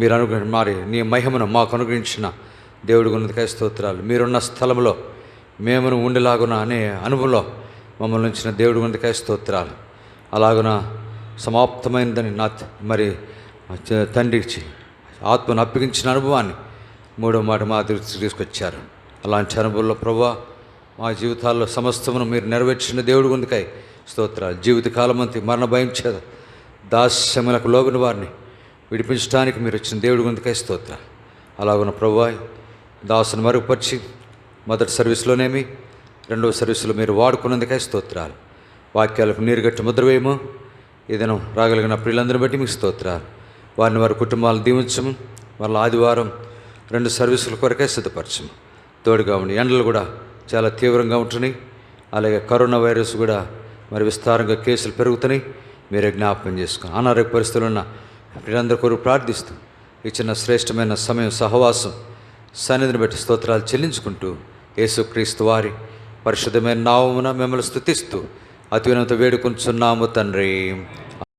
Speaker 4: మీరు మరి నీ మహిమను మాకు అనుగ్రహించిన దేవుడి గుణికై స్తోత్రాలు. మీరున్న స్థలంలో మేము ఉండేలాగున అనే అనుభవంలో మమ్మల్ని ఉంచిన దేవుడి గుణికై స్తోత్రాలు. అలాగున సమాప్తమైనదని నా మరి తండ్రికి ఆత్మను అప్పగించిన అనుభవాన్ని 3వ మాట మా దృష్టికి తీసుకొచ్చారు. అలాంటి అనుభవంలో ప్రభువా, మా జీవితాల్లో సమస్తమును మీరు నెరవేర్చిన దేవుడి గుందుకై స్తోత్రాలు. జీవితకాలం అంతా మరణ భయం చేత దాస్యములకు లోబడిన వారిని విడిపించడానికి మీరు వచ్చిన దేవుడి గుందుకై స్తోత్రాలు. అలాగున్న ప్రభువా, దాసును మరుగుపరిచి మొదటి సర్వీస్లోనేమి 2వ సర్వీసులో మీరు వాడుకున్నందుకై స్తోత్రాలు. వాక్యాలకు నీరుగట్టి ముద్రవేయము ఈ దినం రాగలిగిన ప్రియులందరిని బట్టి మీకు స్తోత్రాలు. వారిని వారి కుటుంబాలను దీవించము. వాళ్ళ ఆదివారం 2 సర్వీసుల కొరకే సిద్ధపరచము. తోడుగా ఉండి, ఎండలు కూడా చాలా తీవ్రంగా ఉంటున్నాయి. అలాగే కరోనా వైరస్ కూడా మరి విస్తారంగా కేసులు పెరుగుతున్నాయి. మీరే జ్ఞాపకం చేసుకుని అనారోగ్య పరిస్థితులు ఉన్న వీరందరి కొరకు ప్రార్థిస్తూ ఇచ్చిన శ్రేష్టమైన సమయం సహవాసం సన్నిధిని బట్టి స్తోత్రాలు చెల్లించుకుంటూ యేసుక్రీస్తు వారి పరిశుద్ధమైన నామమున మిమ్మల్ని స్తుతిస్తూ అతి వినయంతో వేడుకొంచున్నాము తండ్రి.